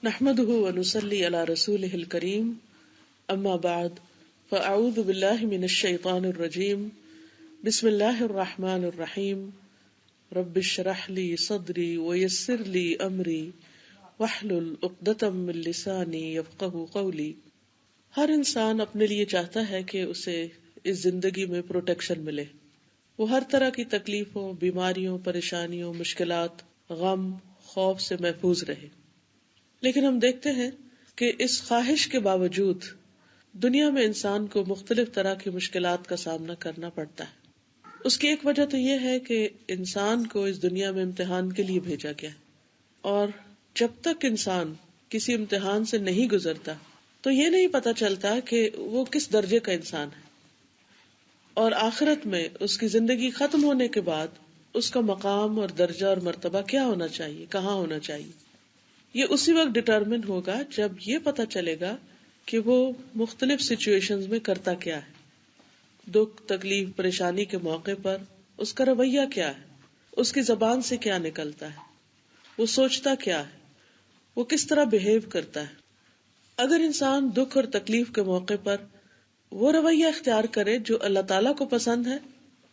نحمده ونصلي على رسوله الكريم اما بعد فاعوذ بالله من الشيطان الرجيم بسم الله الرحمن الرحيم رب اشرح لي صدري ويسر لي امري واحلل عقدة من لساني يفقهوا قولي۔ ہر انسان اپنے لیے چاہتا ہے کہ اسے اس زندگی میں پروٹیکشن ملے، وہ ہر طرح کی تکلیفوں، بیماریوں، پریشانیوں، مشکلات، غم، خوف سے محفوظ رہے، لیکن ہم دیکھتے ہیں کہ اس خواہش کے باوجود دنیا میں انسان کو مختلف طرح کی مشکلات کا سامنا کرنا پڑتا ہے۔ اس کی ایک وجہ تو یہ ہے کہ انسان کو اس دنیا میں امتحان کے لیے بھیجا گیا ہے، اور جب تک انسان کسی امتحان سے نہیں گزرتا تو یہ نہیں پتا چلتا کہ وہ کس درجے کا انسان ہے، اور آخرت میں اس کی زندگی ختم ہونے کے بعد اس کا مقام اور درجہ اور مرتبہ کیا ہونا چاہیے، کہاں ہونا چاہیے۔ یہ اسی وقت ڈٹرمن ہوگا جب یہ پتا چلے گا کہ وہ مختلف سچویشنز میں کرتا کیا ہے، دکھ، تکلیف، پریشانی کے موقع پر اس کا رویہ کیا ہے، اس کی زبان سے کیا نکلتا ہے، وہ سوچتا کیا ہے، وہ کس طرح بہیو کرتا ہے۔ اگر انسان دکھ اور تکلیف کے موقع پر وہ رویہ اختیار کرے جو اللہ تعالیٰ کو پسند ہے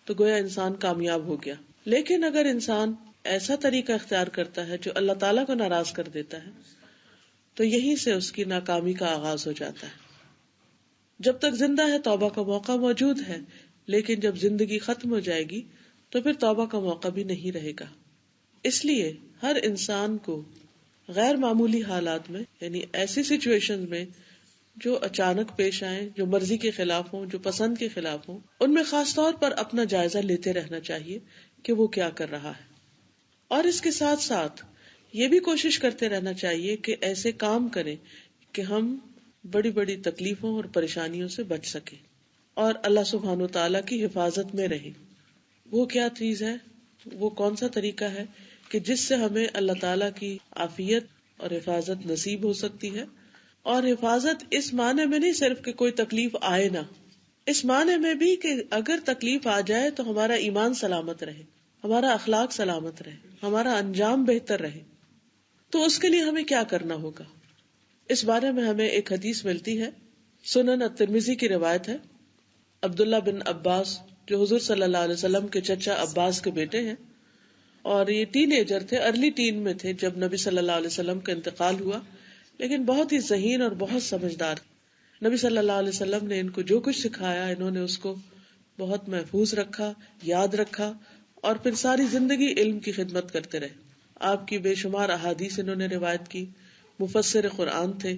تو گویا انسان کامیاب ہو گیا، لیکن اگر انسان ایسا طریقہ اختیار کرتا ہے جو اللہ تعالیٰ کو ناراض کر دیتا ہے تو یہیں سے اس کی ناکامی کا آغاز ہو جاتا ہے۔ جب تک زندہ ہے توبہ کا موقع موجود ہے، لیکن جب زندگی ختم ہو جائے گی تو پھر توبہ کا موقع بھی نہیں رہے گا۔ اس لیے ہر انسان کو غیر معمولی حالات میں، یعنی ایسی سچویشن میں جو اچانک پیش آئیں، جو مرضی کے خلاف ہوں، جو پسند کے خلاف ہوں، ان میں خاص طور پر اپنا جائزہ لیتے رہنا چاہیے کہ وہ کیا کر رہا ہے، اور اس کے ساتھ ساتھ یہ بھی کوشش کرتے رہنا چاہیے کہ ایسے کام کریں کہ ہم بڑی بڑی تکلیفوں اور پریشانیوں سے بچ سکیں اور اللہ سبحانہ وتعالیٰ کی حفاظت میں رہیں۔ وہ کیا چیز ہے، وہ کون سا طریقہ ہے کہ جس سے ہمیں اللہ تعالیٰ کی عافیت اور حفاظت نصیب ہو سکتی ہے۔ اور حفاظت اس معنی میں نہیں صرف کہ کوئی تکلیف آئے نہ، اس معنی میں بھی کہ اگر تکلیف آ جائے تو ہمارا ایمان سلامت رہے، ہمارا اخلاق سلامت رہے، ہمارا انجام بہتر رہے۔ تو اس کے لیے ہمیں کیا کرنا ہوگا، اس بارے میں ہمیں ایک حدیث ملتی ہے، سنن الترمذی کی روایت ہے۔ عبداللہ بن عباس جو حضور صلی اللہ علیہ وسلم کے چچا عباس کے بیٹے ہیں، اور یہ ٹین ایجر تھے، ارلی ٹین میں تھے جب نبی صلی اللہ علیہ وسلم کا انتقال ہوا، لیکن بہت ہی ذہین اور بہت سمجھدار۔ نبی صلی اللہ علیہ وسلم نے ان کو جو کچھ سکھایا انہوں نے اس کو بہت محفوظ رکھا، یاد رکھا، اور پھر ساری زندگی علم کی خدمت کرتے رہے۔ آپ کی بے شمار احادیث انہوں نے روایت کی، مفسر قرآن تھے۔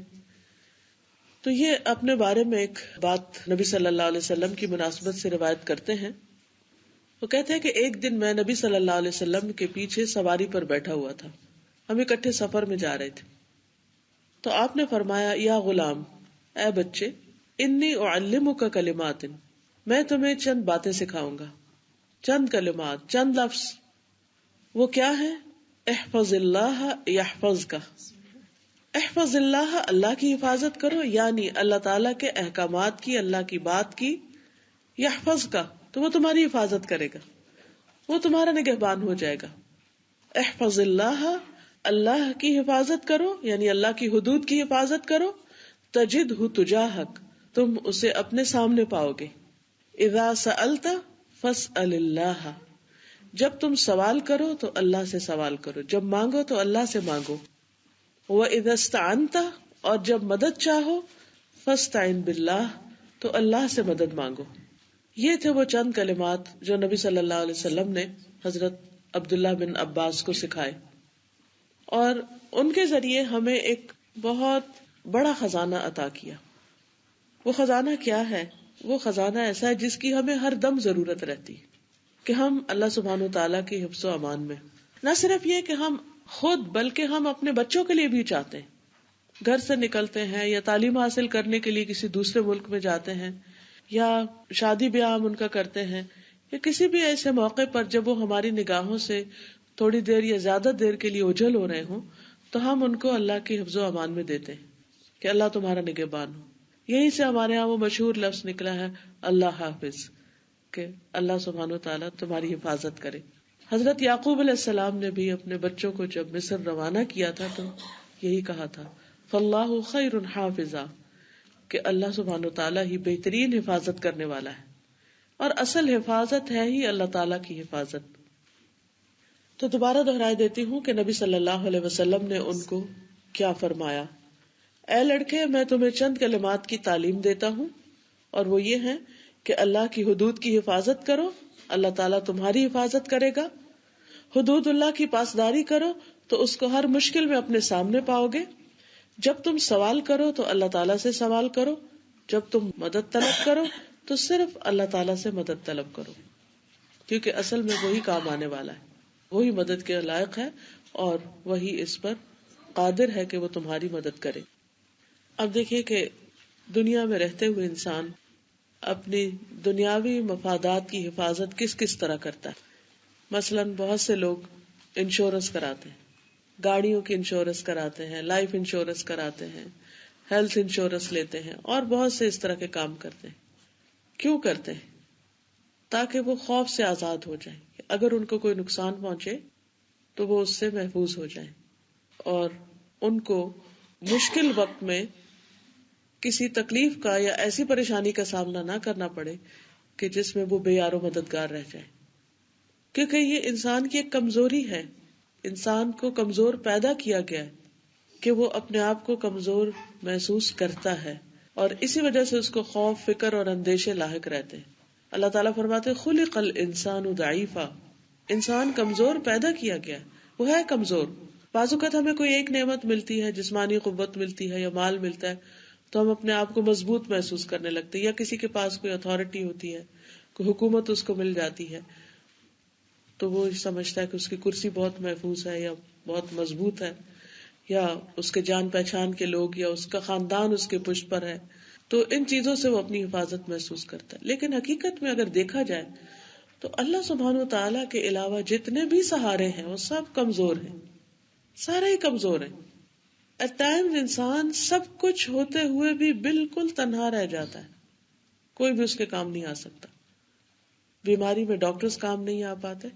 تو یہ اپنے بارے میں ایک بات نبی صلی اللہ علیہ وسلم کی مناسبت سے روایت کرتے ہیں۔ وہ کہتے ہیں کہ ایک دن میں نبی صلی اللہ علیہ وسلم کے پیچھے سواری پر بیٹھا ہوا تھا، ہم اکٹھے سفر میں جا رہے تھے، تو آپ نے فرمایا، یا غلام، اے بچے، انی اعلمک کلمات، میں تمہیں چند باتیں سکھاؤں گا، چند کلمات، چند لفظ۔ وہ کیا ہے؟ احفظ اللہ یحفظک، احفظ اللہ، اللہ کی حفاظت کرو، یعنی اللہ تعالیٰ کے احکامات کی، اللہ کی بات کی، یحفظک، تو وہ تمہاری حفاظت کرے گا، وہ تمہارا نگہبان ہو جائے گا۔ احفظ اللہ، اللہ کی حفاظت کرو، یعنی اللہ کی حدود کی حفاظت کرو، تجدہ تجاہک، تم اسے اپنے سامنے پاؤ گے۔ اذا سألت فاسأل اللہ، جب تم سوال کرو تو اللہ سے سوال کرو، جب مانگو تو اللہ سے مانگو۔ وَإِذَا اسْتَعَنْتَ، اور جب مدد چاہو، فَاسْتَعِنْ بِاللَّهِ، تو اللہ سے مدد مانگو۔ یہ تھے وہ چند کلمات جو نبی صلی اللہ علیہ وسلم نے حضرت عبداللہ بن عباس کو سکھائے، اور ان کے ذریعے ہمیں ایک بہت بڑا خزانہ عطا کیا۔ وہ خزانہ کیا ہے؟ وہ خزانہ ایسا ہے جس کی ہمیں ہر دم ضرورت رہتی ہے کہ ہم اللہ سبحانہ وتعالیٰ کی حفظ و امان میں، نہ صرف یہ کہ ہم خود بلکہ ہم اپنے بچوں کے لیے بھی چاہتے ہیں۔ گھر سے نکلتے ہیں یا تعلیم حاصل کرنے کے لیے کسی دوسرے ملک میں جاتے ہیں، یا شادی بیاہ ہم ان کا کرتے ہیں، یا کسی بھی ایسے موقع پر جب وہ ہماری نگاہوں سے تھوڑی دیر یا زیادہ دیر کے لیے اوجھل ہو رہے ہوں تو ہم ان کو اللہ کی حفظ و امان میں دیتے ہیں کہ اللہ تمہارا نگہبان ہو۔ یہیں سے ہمارے ہاں وہ مشہور لفظ نکلا ہے، اللہ حافظ، کہ اللہ سبحانہ وتعالیٰ تمہاری حفاظت کرے۔ حضرت یعقوب علیہ السلام نے بھی اپنے بچوں کو جب مصر روانہ کیا تھا تو یہی کہا تھا، فاللہ خیر حافظا، کہ اللہ سبحانہ وتعالیٰ ہی بہترین حفاظت کرنے والا ہے، اور اصل حفاظت ہے ہی اللہ تعالیٰ کی حفاظت۔ تو دوبارہ دہرائی دیتی ہوں کہ نبی صلی اللہ علیہ وسلم نے ان کو کیا فرمایا، اے لڑکے میں تمہیں چند کلمات کی تعلیم دیتا ہوں، اور وہ یہ ہیں کہ اللہ کی حدود کی حفاظت کرو، اللہ تعالیٰ تمہاری حفاظت کرے گا۔ حدود اللہ کی پاسداری کرو تو اس کو ہر مشکل میں اپنے سامنے پاؤ گے۔ جب تم سوال کرو تو اللہ تعالیٰ سے سوال کرو، جب تم مدد طلب کرو تو صرف اللہ تعالیٰ سے مدد طلب کرو، کیونکہ اصل میں وہی کام آنے والا ہے، وہی مدد کے لائق ہے، اور وہی اس پر قادر ہے کہ وہ تمہاری مدد کرے۔ اب دیکھیے کہ دنیا میں رہتے ہوئے انسان اپنی دنیاوی مفادات کی حفاظت کس کس طرح کرتا ہے۔ مثلاً بہت سے لوگ انشورنس کراتے ہیں، گاڑیوں کی انشورنس کراتے ہیں، لائف انشورنس کراتے ہیں، ہیلتھ انشورنس لیتے ہیں، اور بہت سے اس طرح کے کام کرتے ہیں۔ کیوں کرتے ہیں؟ تاکہ وہ خوف سے آزاد ہو جائیں، اگر ان کو کوئی نقصان پہنچے تو وہ اس سے محفوظ ہو جائیں، اور ان کو مشکل وقت میں کسی تکلیف کا یا ایسی پریشانی کا سامنا نہ کرنا پڑے کہ جس میں وہ بے یار و مددگار رہ جائے، کیونکہ یہ انسان کی ایک کمزوری ہے۔ انسان کو کمزور پیدا کیا گیا ہے کہ وہ اپنے آپ کو کمزور محسوس کرتا ہے، اور اسی وجہ سے اس کو خوف، فکر اور اندیشے لاحق رہتے ہیں۔ اللہ تعالیٰ فرماتے خلق الانسان ضعیفا، انسان کمزور پیدا کیا گیا ہے، وہ ہے کمزور۔ بعض اوقات ہمیں کوئی ایک نعمت ملتی ہے، جسمانی قوت ملتی ہے یا مال ملتا ہے، تو ہم اپنے آپ کو مضبوط محسوس کرنے لگتے ہیں، یا کسی کے پاس کوئی اتھارٹی ہوتی ہے، کوئی حکومت اس کو مل جاتی ہے، تو وہ سمجھتا ہے کہ اس کی کرسی بہت محفوظ ہے یا بہت مضبوط ہے، یا اس کے جان پہچان کے لوگ یا اس کا خاندان اس کے پشت پر ہے، تو ان چیزوں سے وہ اپنی حفاظت محسوس کرتا ہے۔ لیکن حقیقت میں اگر دیکھا جائے تو اللہ سبحانہ و تعالیٰ کے علاوہ جتنے بھی سہارے ہیں وہ سب کمزور ہیں، سارے ہی کمزور ہیں۔ ایٹ ٹائمز انسان سب کچھ ہوتے ہوئے بھی بالکل تنہا رہ جاتا ہے، کوئی بھی اس کے کام نہیں آ سکتا۔ بیماری میں ڈاکٹرز کام نہیں آ پاتے،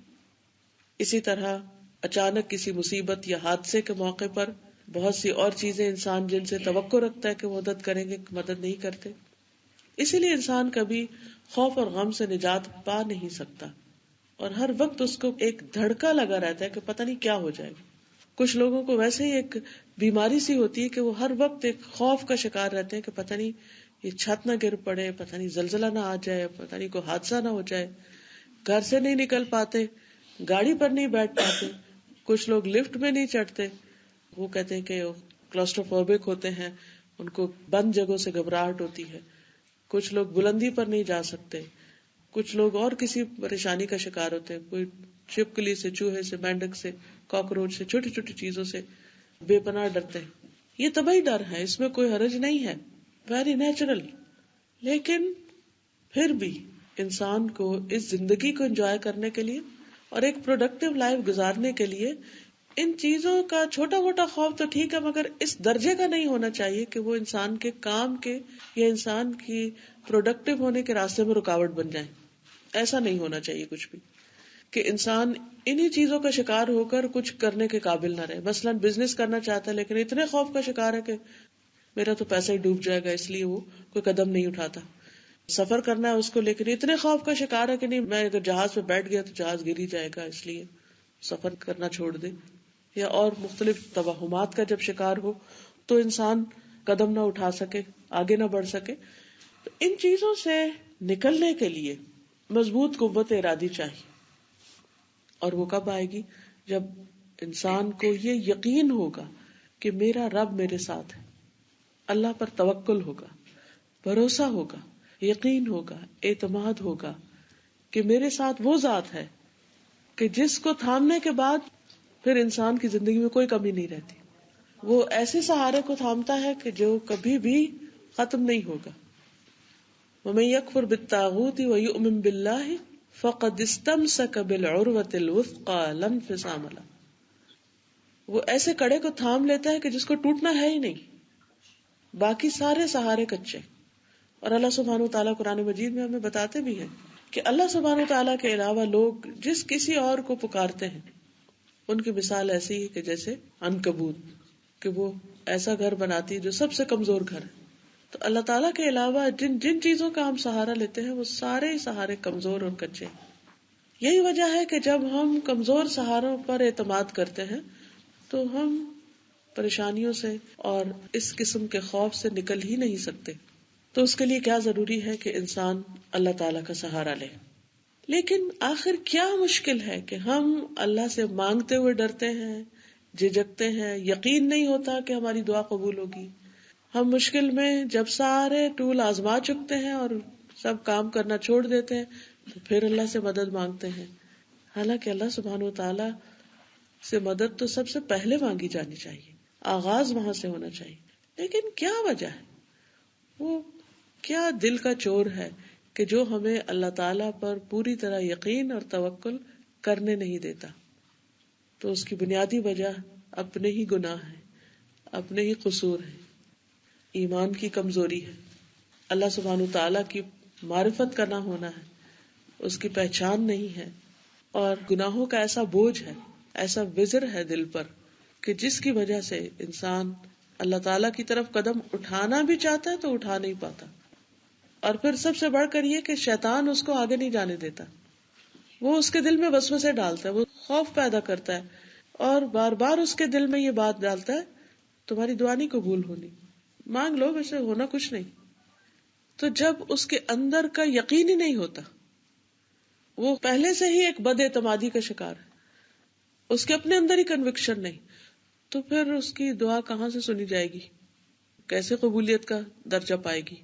اسی طرح اچانک کسی مصیبت یا حادثے کے موقع پر بہت سی اور چیزیں انسان جن سے توقع رکھتا ہے کہ مدد کریں گے، مدد نہیں کرتے۔ اسی لیے انسان کبھی خوف اور غم سے نجات پا نہیں سکتا، اور ہر وقت اس کو ایک دھڑکا لگا رہتا ہے کہ پتہ نہیں کیا ہو جائے گا۔ کچھ لوگوں کو ویسے ہی ایک بیماری سی ہوتی ہے کہ وہ ہر وقت ایک خوف کا شکار رہتے ہیں کہ پتہ نہیں یہ چھت نہ گر پڑے، پتہ نہیں زلزلہ نہ آ جائے، پتہ نہیں کوئی حادثہ نہ ہو جائے، گھر سے نہیں نکل پاتے، گاڑی پر نہیں بیٹھ پاتے، کچھ لوگ لفٹ میں نہیں چڑھتے، وہ کہتے ہیں کہ کلاسٹروفوبک ہوتے ہیں، ان کو بند جگہوں سے گھبراہٹ ہوتی ہے، کچھ لوگ بلندی پر نہیں جا سکتے، کچھ لوگ اور کسی پریشانی کا شکار ہوتے ہیں، کوئی چھپکلی سے، چوہے سے، مینڈک سے، کاکروچ سے، چھوٹی چھوٹی چیزوں سے بے پناہ ڈرتے ہیں۔ یہ طبعی ڈر ہے، اس میں کوئی حرج نہیں ہے، ویری نیچرل۔ لیکن پھر بھی انسان کو اس زندگی کو انجوائے کرنے کے لیے اور ایک پروڈکٹیو لائف گزارنے کے لیے ان چیزوں کا چھوٹا موٹا خوف تو ٹھیک ہے، مگر اس درجے کا نہیں ہونا چاہیے کہ وہ انسان کے کام کے یا انسان کی پروڈکٹیو ہونے کے راستے میں رکاوٹ بن جائے۔ ایسا نہیں ہونا چاہیے کچھ بھی، کہ انسان انہی چیزوں کا شکار ہو کر کچھ کرنے کے قابل نہ رہے۔ مثلاً بزنس کرنا چاہتا ہے لیکن اتنے خوف کا شکار ہے کہ میرا تو پیسہ ہی ڈوب جائے گا، اس لیے وہ کوئی قدم نہیں اٹھاتا۔ سفر کرنا ہے اس کو، لیکن اتنے خوف کا شکار ہے کہ نہیں، میں اگر جہاز پہ بیٹھ گیا تو جہاز گر ہی جائے گا، اس لیے سفر کرنا چھوڑ دے۔ یا اور مختلف توہمات کا جب شکار ہو تو انسان قدم نہ اٹھا سکے، آگے نہ بڑھ سکے۔ تو ان چیزوں سے نکلنے کے لیے مضبوط قوت ارادی چاہیے، اور وہ کب آئے گی؟ جب انسان کو یہ یقین ہوگا کہ میرا رب میرے ساتھ ہے، اللہ پر توکل ہوگا، بھروسہ ہوگا، یقین ہوگا، اعتماد ہوگا کہ میرے ساتھ وہ ذات ہے کہ جس کو تھامنے کے بعد پھر انسان کی زندگی میں کوئی کمی نہیں رہتی۔ وہ ایسے سہارے کو تھامتا ہے کہ جو کبھی بھی ختم نہیں ہوگا۔ وَمَن يَكْفُرْ بِالطَّاغُوتِ وَيُؤْمِن بِاللَّهِ فَقَدِ اسْتَمْسَكَ بِالْعُرْوَةِ الْوُثْقَىٰ لَا انفصام لَهَا۔ وہ ایسے کڑے کو تھام لیتا ہے کہ جس کو ٹوٹنا ہے ہی نہیں، باقی سارے سہارے کچے۔ اور اللہ سبحانہ وتعالیٰ قرآن مجید میں ہمیں بتاتے بھی ہیں کہ اللہ سبحانہ وتعالیٰ کے علاوہ لوگ جس کسی اور کو پکارتے ہیں ان کی مثال ایسی ہے کہ جیسے عنکبوت، کہ وہ ایسا گھر بناتی جو سب سے کمزور گھر ہے. تو اللہ تعالیٰ کے علاوہ جن جن چیزوں کا ہم سہارا لیتے ہیں وہ سارے ہی سہارے کمزور اور کچے ہیں. یہی وجہ ہے کہ جب ہم کمزور سہاروں پر اعتماد کرتے ہیں تو ہم پریشانیوں سے اور اس قسم کے خوف سے نکل ہی نہیں سکتے. تو اس کے لیے کیا ضروری ہے کہ انسان اللہ تعالیٰ کا سہارا لے. لیکن آخر کیا مشکل ہے کہ ہم اللہ سے مانگتے ہوئے ڈرتے ہیں، جھجکتے ہیں، یقین نہیں ہوتا کہ ہماری دعا قبول ہوگی. ہم مشکل میں جب سارے ٹول آزما چکتے ہیں اور سب کام کرنا چھوڑ دیتے ہیں تو پھر اللہ سے مدد مانگتے ہیں. حالانکہ اللہ سبحانہ و تعالیٰ سے مدد تو سب سے پہلے مانگی جانی چاہیے، آغاز وہاں سے ہونا چاہیے. لیکن کیا وجہ ہے، وہ کیا دل کا چور ہے کہ جو ہمیں اللہ تعالیٰ پر پوری طرح یقین اور توکل کرنے نہیں دیتا؟ تو اس کی بنیادی وجہ اپنے ہی گناہ ہے، اپنے ہی قصور ہے، ایمان کی کمزوری ہے، اللہ سبحانہ تعالیٰ کی معرفت کا نہ ہونا ہے، اس کی پہچان نہیں ہے، اور گناہوں کا ایسا بوجھ ہے، ایسا وزر ہے دل پر کہ جس کی وجہ سے انسان اللہ تعالیٰ کی طرف قدم اٹھانا بھی چاہتا ہے تو اٹھا نہیں پاتا. اور پھر سب سے بڑھ کر یہ کہ شیطان اس کو آگے نہیں جانے دیتا، وہ اس کے دل میں وسوسے ڈالتا ہے، وہ خوف پیدا کرتا ہے اور بار بار اس کے دل میں یہ بات ڈالتا ہے تمہاری دعا نہیں قبول ہونی، مانگ لو ویسے ہونا کچھ نہیں. تو جب اس کے اندر کا یقین ہی نہیں ہوتا، وہ پہلے سے ہی ایک بد اعتمادی کا شکار ہے، اس کے اپنے اندر ہی کنوکشن نہیں، تو پھر اس کی دعا کہاں سے سنی جائے گی، کیسے قبولیت کا درجہ پائے گی؟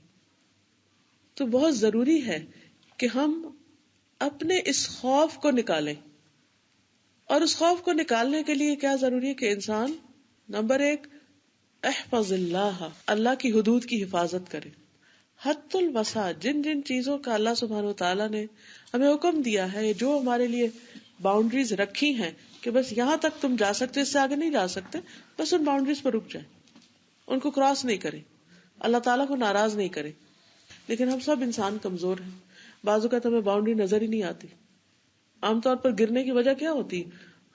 تو بہت ضروری ہے کہ ہم اپنے اس خوف کو نکالیں. اور اس خوف کو نکالنے کے لیے کیا ضروری ہے کہ انسان نمبر 1 احفظ اللہ، اللہ کی حدود کی حفاظت کرے. حد الوسع، جن جن چیزوں کا اللہ سبحانہ و تعالیٰ نے ہمیں حکم دیا ہے، جو ہمارے لیے باؤنڈریز رکھی ہیں کہ بس یہاں تک تم جا سکتے، اس سے آگے نہیں جا سکتے، بس ان باؤنڈریز پر رک جائیں، ان کو کراس نہیں کریں، اللہ تعالیٰ کو ناراض نہیں کریں. لیکن ہم سب انسان کمزور ہیں، بعض اوقات ہمیں باؤنڈری نظر ہی نہیں آتی. عام طور پر گرنے کی وجہ کیا ہوتی،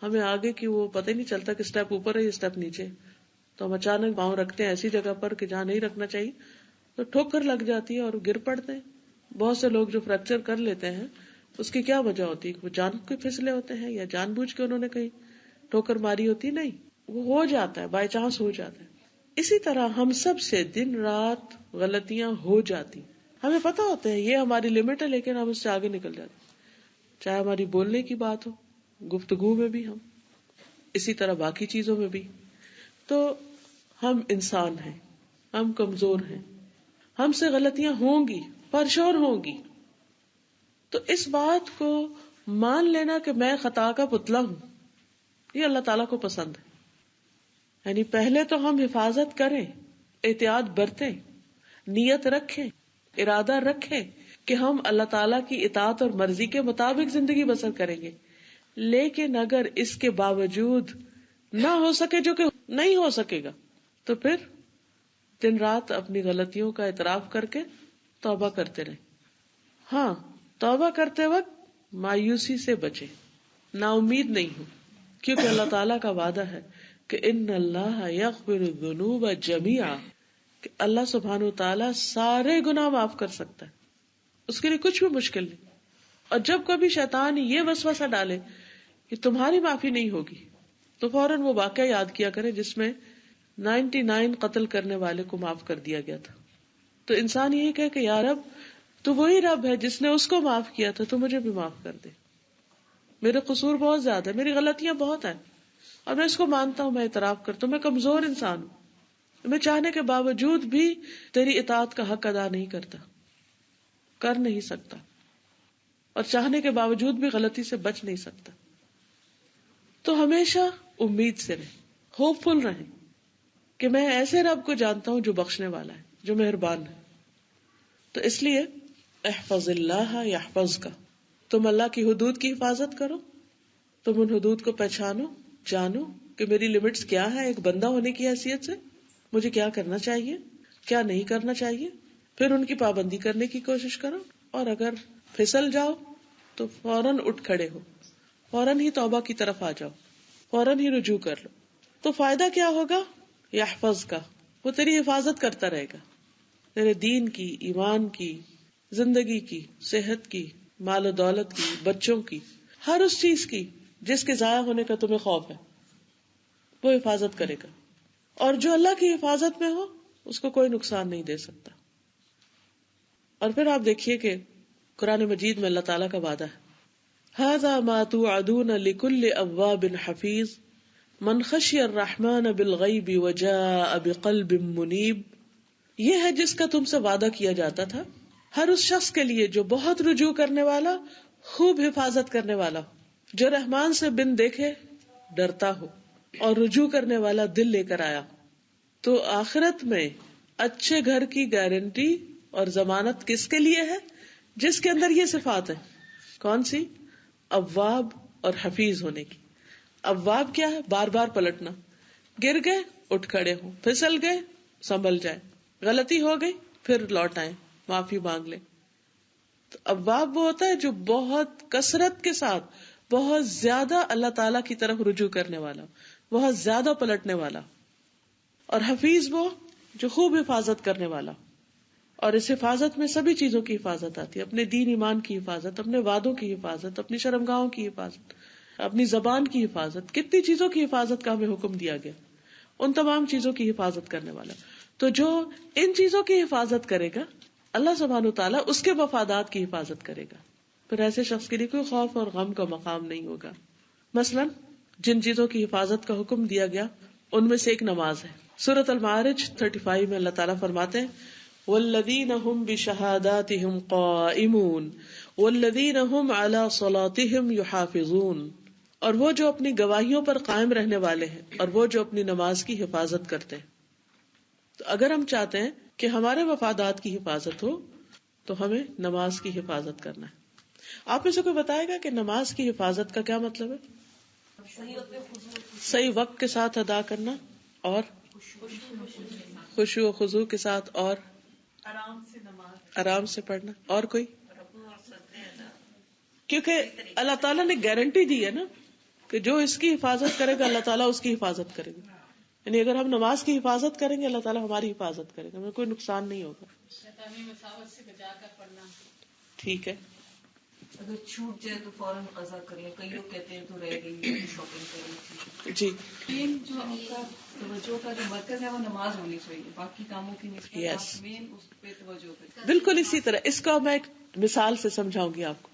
ہمیں آگے کی وہ پتہ ہی نہیں چلتا کہ سٹیپ اوپر ہے یا سٹیپ نیچے، تو ہم اچانک پاؤں رکھتے ہیں ایسی جگہ پر کہ جہاں نہیں رکھنا چاہیے، تو ٹھوکر لگ جاتی ہے اور گر پڑتے ہیں. بہت سے لوگ جو فریکچر کر لیتے ہیں اس کی کیا وجہ ہوتی ہے، وہ جان کے پھسلے ہوتے ہیں یا جان بوجھ کے انہوں نے کہیں ٹھوکر ماری ہوتی؟ نہیں، وہ ہو جاتا ہے، بائی چانس ہو جاتا ہے. اسی طرح ہم سب سے دن رات غلطیاں ہو جاتی، ہمیں پتا ہوتا ہے یہ ہماری لمٹ ہے، لیکن ہم اس سے آگے نکل جاتے، چاہے ہماری بولنے کی بات ہو، گفتگو میں بھی ہم، اسی طرح باقی چیزوں میں بھی. تو ہم انسان ہیں، ہم کمزور ہیں، ہم سے غلطیاں ہوں گی، پرشور ہوں گی. تو اس بات کو مان لینا کہ میں خطا کا پتلا ہوں، یہ اللہ تعالیٰ کو پسند ہے. یعنی پہلے تو ہم حفاظت کریں، احتیاط برتیں، نیت رکھیں، ارادہ رکھیں کہ ہم اللہ تعالیٰ کی اطاعت اور مرضی کے مطابق زندگی بسر کریں گے. لیکن اگر اس کے باوجود نہ ہو سکے، جو کہ نہیں ہو سکے گا، تو پھر دن رات اپنی غلطیوں کا اعتراف کر کے توبہ کرتے رہیں. ہاں، توبہ کرتے وقت مایوسی سے بچے، نا امید نہیں ہو، کیونکہ اللہ تعالیٰ کا وعدہ ہے کہ ان اللہ یغفر الذنوب جميعا، کہ اللہ سبحانہ و تعالیٰ سارے گناہ معاف کر سکتا ہے، اس کے لیے کچھ بھی مشکل نہیں. اور جب کبھی شیطان یہ وسوسہ ڈالے کہ تمہاری معافی نہیں ہوگی، تو فوراً وہ واقعہ یاد کیا کرے جس میں 99 قتل کرنے والے کو معاف کر دیا گیا تھا. تو انسان یہی کہے کہ یا رب، تو وہی رب ہے جس نے اس کو معاف کیا تھا، تو مجھے بھی معاف کر دے. میرے قصور بہت زیادہ ہے، میری غلطیاں بہت ہیں، اور میں اس کو مانتا ہوں، میں اعتراف کرتا ہوں، میں کمزور انسان ہوں، میں چاہنے کے باوجود بھی تیری اطاعت کا حق ادا نہیں کرتا، کر نہیں سکتا، اور چاہنے کے باوجود بھی غلطی سے بچ نہیں سکتا. تو ہمیشہ امید سے رہیں، ہوپ فل رہیں کہ میں ایسے رب کو جانتا ہوں جو بخشنے والا ہے، جو مہربان ہے. تو اس لیے احفظ اللہ یحفظ کا، تم اللہ کی حدود کی حفاظت کرو، تم ان حدود کو پہچانو، جانو کہ میری لمٹس کیا ہے. ایک بندہ ہونے کی حیثیت سے مجھے کیا کرنا چاہیے، کیا نہیں کرنا چاہیے، پھر ان کی پابندی کرنے کی کوشش کرو. اور اگر پھسل جاؤ تو فوراً اٹھ کھڑے ہو، فوراً ہی توبہ کی طرف آ جاؤ، فوراً ہی رجوع کر لو. تو فائدہ کیا ہوگا یحفظ کا، وہ تیری حفاظت کرتا رہے گا، تیرے دین کی، ایمان کی، زندگی کی، صحت کی، مال و دولت کی، بچوں کی، ہر اس چیز کی جس کے ضائع ہونے کا تمہیں خوف ہے، وہ حفاظت کرے گا. اور جو اللہ کی حفاظت میں ہو اس کو کوئی نقصان نہیں دے سکتا. اور پھر آپ دیکھیے کہ قرآن مجید میں اللہ تعالیٰ کا وعدہ ہے، هذا ما توعدون لكل اواب حفیظ من خشی الرحمن بالغیب وجاء بقلب منیب. یہ ہے جس کا تم سے وعدہ کیا جاتا تھا ہر اس شخص کے لیے جو بہت رجوع کرنے والا، خوب حفاظت کرنے والا ہو، جو رحمان سے بن دیکھے ڈرتا ہو اور رجوع کرنے والا دل لے کر آیا ہو. تو آخرت میں اچھے گھر کی گارنٹی اور ضمانت کس کے لیے ہے؟ جس کے اندر یہ صفات ہیں. کون سی؟ اواب اور حفیظ ہونے کی. اواب کیا ہے؟ بار بار پلٹنا، گر گئے اٹھ کھڑے ہوں، پھسل گئے سنبھل جائے، غلطی ہو گئی پھر لوٹ آئے، معافی مانگ لے. تو اواب وہ ہوتا ہے جو بہت کثرت کے ساتھ بہت زیادہ اللہ تعالی کی طرف رجوع کرنے والا، بہت زیادہ پلٹنے والا. اور حفیظ وہ جو خوب حفاظت کرنے والا. اور اس حفاظت میں سبھی چیزوں کی حفاظت آتی ہے، اپنے دین ایمان کی حفاظت، اپنے وعدوں کی حفاظت، اپنی شرمگاہوں کی حفاظت، اپنی زبان کی حفاظت. کتنی چیزوں کی حفاظت کا ہمیں حکم دیا گیا، ان تمام چیزوں کی حفاظت کرنے والا. تو جو ان چیزوں کی حفاظت کرے گا اللہ سبحانہ وتعالیٰ اس کے مفادات کی حفاظت کرے گا. پھر ایسے شخص کے لیے کوئی خوف اور غم کا مقام نہیں ہوگا. مثلاً جن چیزوں کی حفاظت کا حکم دیا گیا ان میں سے ایک نماز ہے. سورۃ المعارج 35 میں اللہ تعالیٰ فرماتے ہیں والذین هم بشہاداتہم قائمون والذین هم علی صلاتہم یحافظون. اور وہ جو اپنی گواہیوں پر قائم رہنے والے ہیں اور وہ جو اپنی نماز کی حفاظت کرتے ہیں. تو اگر ہم چاہتے ہیں کہ ہمارے مفادات کی حفاظت ہو تو ہمیں نماز کی حفاظت کرنا ہے. آپ میں سے کوئی بتائے گا کہ نماز کی حفاظت کا کیا مطلب ہے؟ صحیح وقت کے ساتھ ادا کرنا، اور خشوع و خضوع کے ساتھ، اور آرام سے پڑھنا. اور کوئی؟ کیونکہ اللہ تعالیٰ نے گارنٹی دی ہے نا کہ جو اس کی حفاظت کرے گا اللہ تعالیٰ اس کی حفاظت کرے گا. یعنی اگر ہم نماز کی حفاظت کریں گے اللہ تعالیٰ ہماری حفاظت کرے گا، ہمیں کوئی نقصان نہیں ہوگا. ٹھیک ہے. اگر چھوٹ جائے تو فوراً قضا کر لیں. کئی لوگ کہتے ہیں تو رہ گئی شاپنگ کریں. جی، مین جو آپ کا توجہ کا جو مرکز ہے وہ نماز ہونی چاہیے، باقی کاموں کی نسبت Yes. آپ مین اس پہ توجہ کریں. بالکل اسی طرح اس کو میں ایک مثال سے سمجھاؤں گی آپ کو.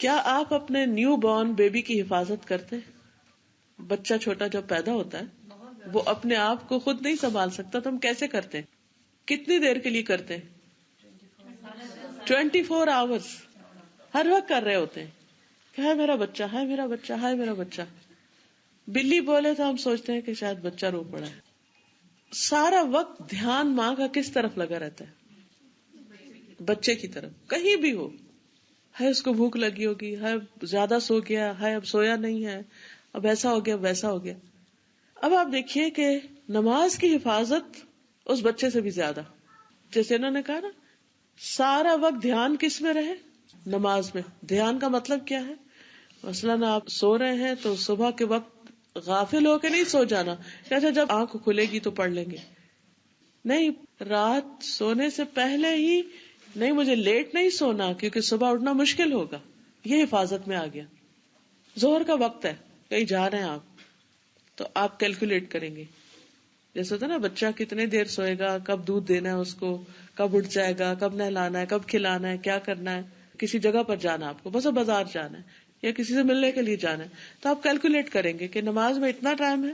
کیا آپ اپنے نیو بورن بیبی کی حفاظت کرتے ہیں؟ بچہ چھوٹا جب پیدا ہوتا ہے وہ اپنے آپ کو خود نہیں سنبھال سکتا، تو ہم کیسے کرتے ہیں؟ کتنی دیر کے لیے کرتے ہیں؟ 24 آورز ہر وقت کر رہے ہوتے ہیں کہ ہے میرا بچہ، ہے میرا بچہ، ہے میرا بچہ. بلی بولے تو ہم سوچتے ہیں کہ شاید بچہ رو پڑا ہے. سارا وقت دھیان ماں کا کس طرف لگا رہتا ہے؟ بچے کی طرف. کہیں بھی ہو، ہے اس کو بھوک لگی ہوگی، ہے زیادہ سو گیا، ہے اب سویا نہیں ہے، اب ایسا ہو گیا ویسا ہو گیا. اب آپ دیکھیے کہ نماز کی حفاظت اس بچے سے بھی زیادہ، جیسے انہوں نے کہا نا سارا وقت دھیان کس میں رہے؟ نماز میں. دھیان کا مطلب کیا ہے؟ مثلاً آپ سو رہے ہیں تو صبح کے وقت غافل ہو کے نہیں سو جانا کہ اچھا جب آنکھ کھلے گی تو پڑھ لیں گے. نہیں، رات سونے سے پہلے ہی نہیں، مجھے لیٹ نہیں سونا کیونکہ صبح اٹھنا مشکل ہوگا. یہ حفاظت میں آ گیا. ظہر کا وقت ہے، کہیں جا رہے ہیں آپ تو آپ کیلکولیٹ کریں گے. جیسے ہوتا ہے نا بچہ کتنے دیر سوئے گا، کب دودھ دینا ہے اس کو، کب اٹھ جائے گا، کب نہلانا ہے، کب کھلانا ہے، کیا کرنا ہے. کسی جگہ پر جانا آپ کو، بس بازار جانا ہے یا کسی سے ملنے کے لیے جانا ہے، تو آپ کیلکولیٹ کریں گے کہ نماز میں اتنا ٹائم ہے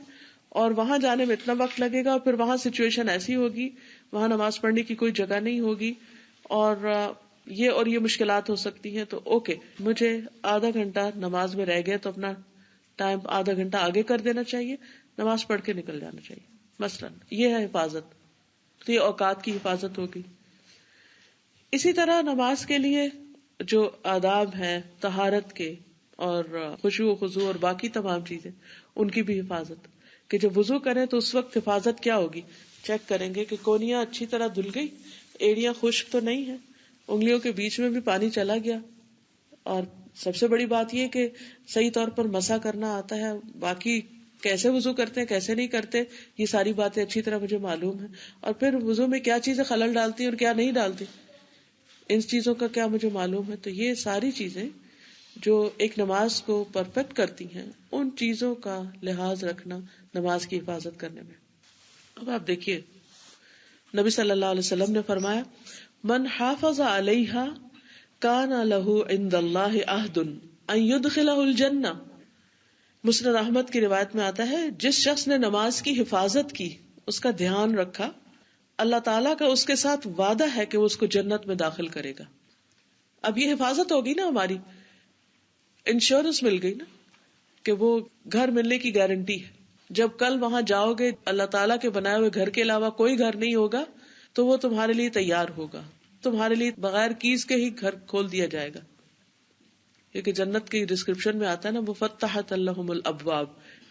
اور وہاں جانے میں اتنا وقت لگے گا، اور پھر وہاں سچویشن ایسی ہوگی، وہاں نماز پڑھنے کی کوئی جگہ نہیں ہوگی اور یہ مشکلات ہو سکتی ہیں. تو اوکے، مجھے آدھا گھنٹہ نماز میں رہ گیا تو اپنا ٹائم آدھا گھنٹہ آگے کر دینا چاہیے، نماز پڑھ کے نکل جانا چاہیے. مثلا یہ ہے حفاظت. تو یہ اوقات کی حفاظت ہوگی. اسی طرح نماز کے لیے جو آداب ہیں طہارت کے اور خشوع و خضوع اور باقی تمام چیزیں، ان کی بھی حفاظت. کہ جب وضو کریں تو اس وقت حفاظت کیا ہوگی؟ چیک کریں گے کہ کونیاں اچھی طرح دھل گئی، ایڑیاں خشک تو نہیں ہے، انگلیوں کے بیچ میں بھی پانی چلا گیا. اور سب سے بڑی بات یہ کہ صحیح طور پر مسح کرنا آتا ہے. باقی کیسے وضو کرتے ہیں کیسے نہیں کرتے، یہ ساری باتیں اچھی طرح مجھے معلوم ہیں. اور پھر وضو میں کیا چیزیں خلل ڈالتی ہیں اور کیا نہیں ڈالتی، ان چیزوں کا کیا مجھے معلوم ہے. تو یہ ساری چیزیں جو ایک نماز کو پرفیکٹ کرتی ہیں، ان چیزوں کا لحاظ رکھنا نماز کی حفاظت کرنے میں. اب آپ دیکھیے نبی صلی اللہ علیہ وسلم نے فرمایا من حافظ علیہا کان لہ عند اللہ عہد ان یدخلہ الجنہ. مسند احمد کی روایت میں آتا ہے جس شخص نے نماز کی حفاظت کی، اس کا دھیان رکھا، اللہ تعالیٰ کا اس کے ساتھ وعدہ ہے کہ وہ اس کو جنت میں داخل کرے گا. اب یہ حفاظت ہوگی نا، ہماری انشورنس مل گئی نا کہ وہ گھر ملنے کی گارنٹی ہے. جب کل وہاں جاؤ گے اللہ تعالیٰ کے بنائے ہوئے گھر کے علاوہ کوئی گھر نہیں ہوگا تو وہ تمہارے لیے تیار ہوگا، تمہارے لیے بغیر کیز کے ہی گھر کھول دیا جائے گا. کیونکہ جنت کی ڈسکرپشن میں آتا ہے نا مفتحت لہم الابواب،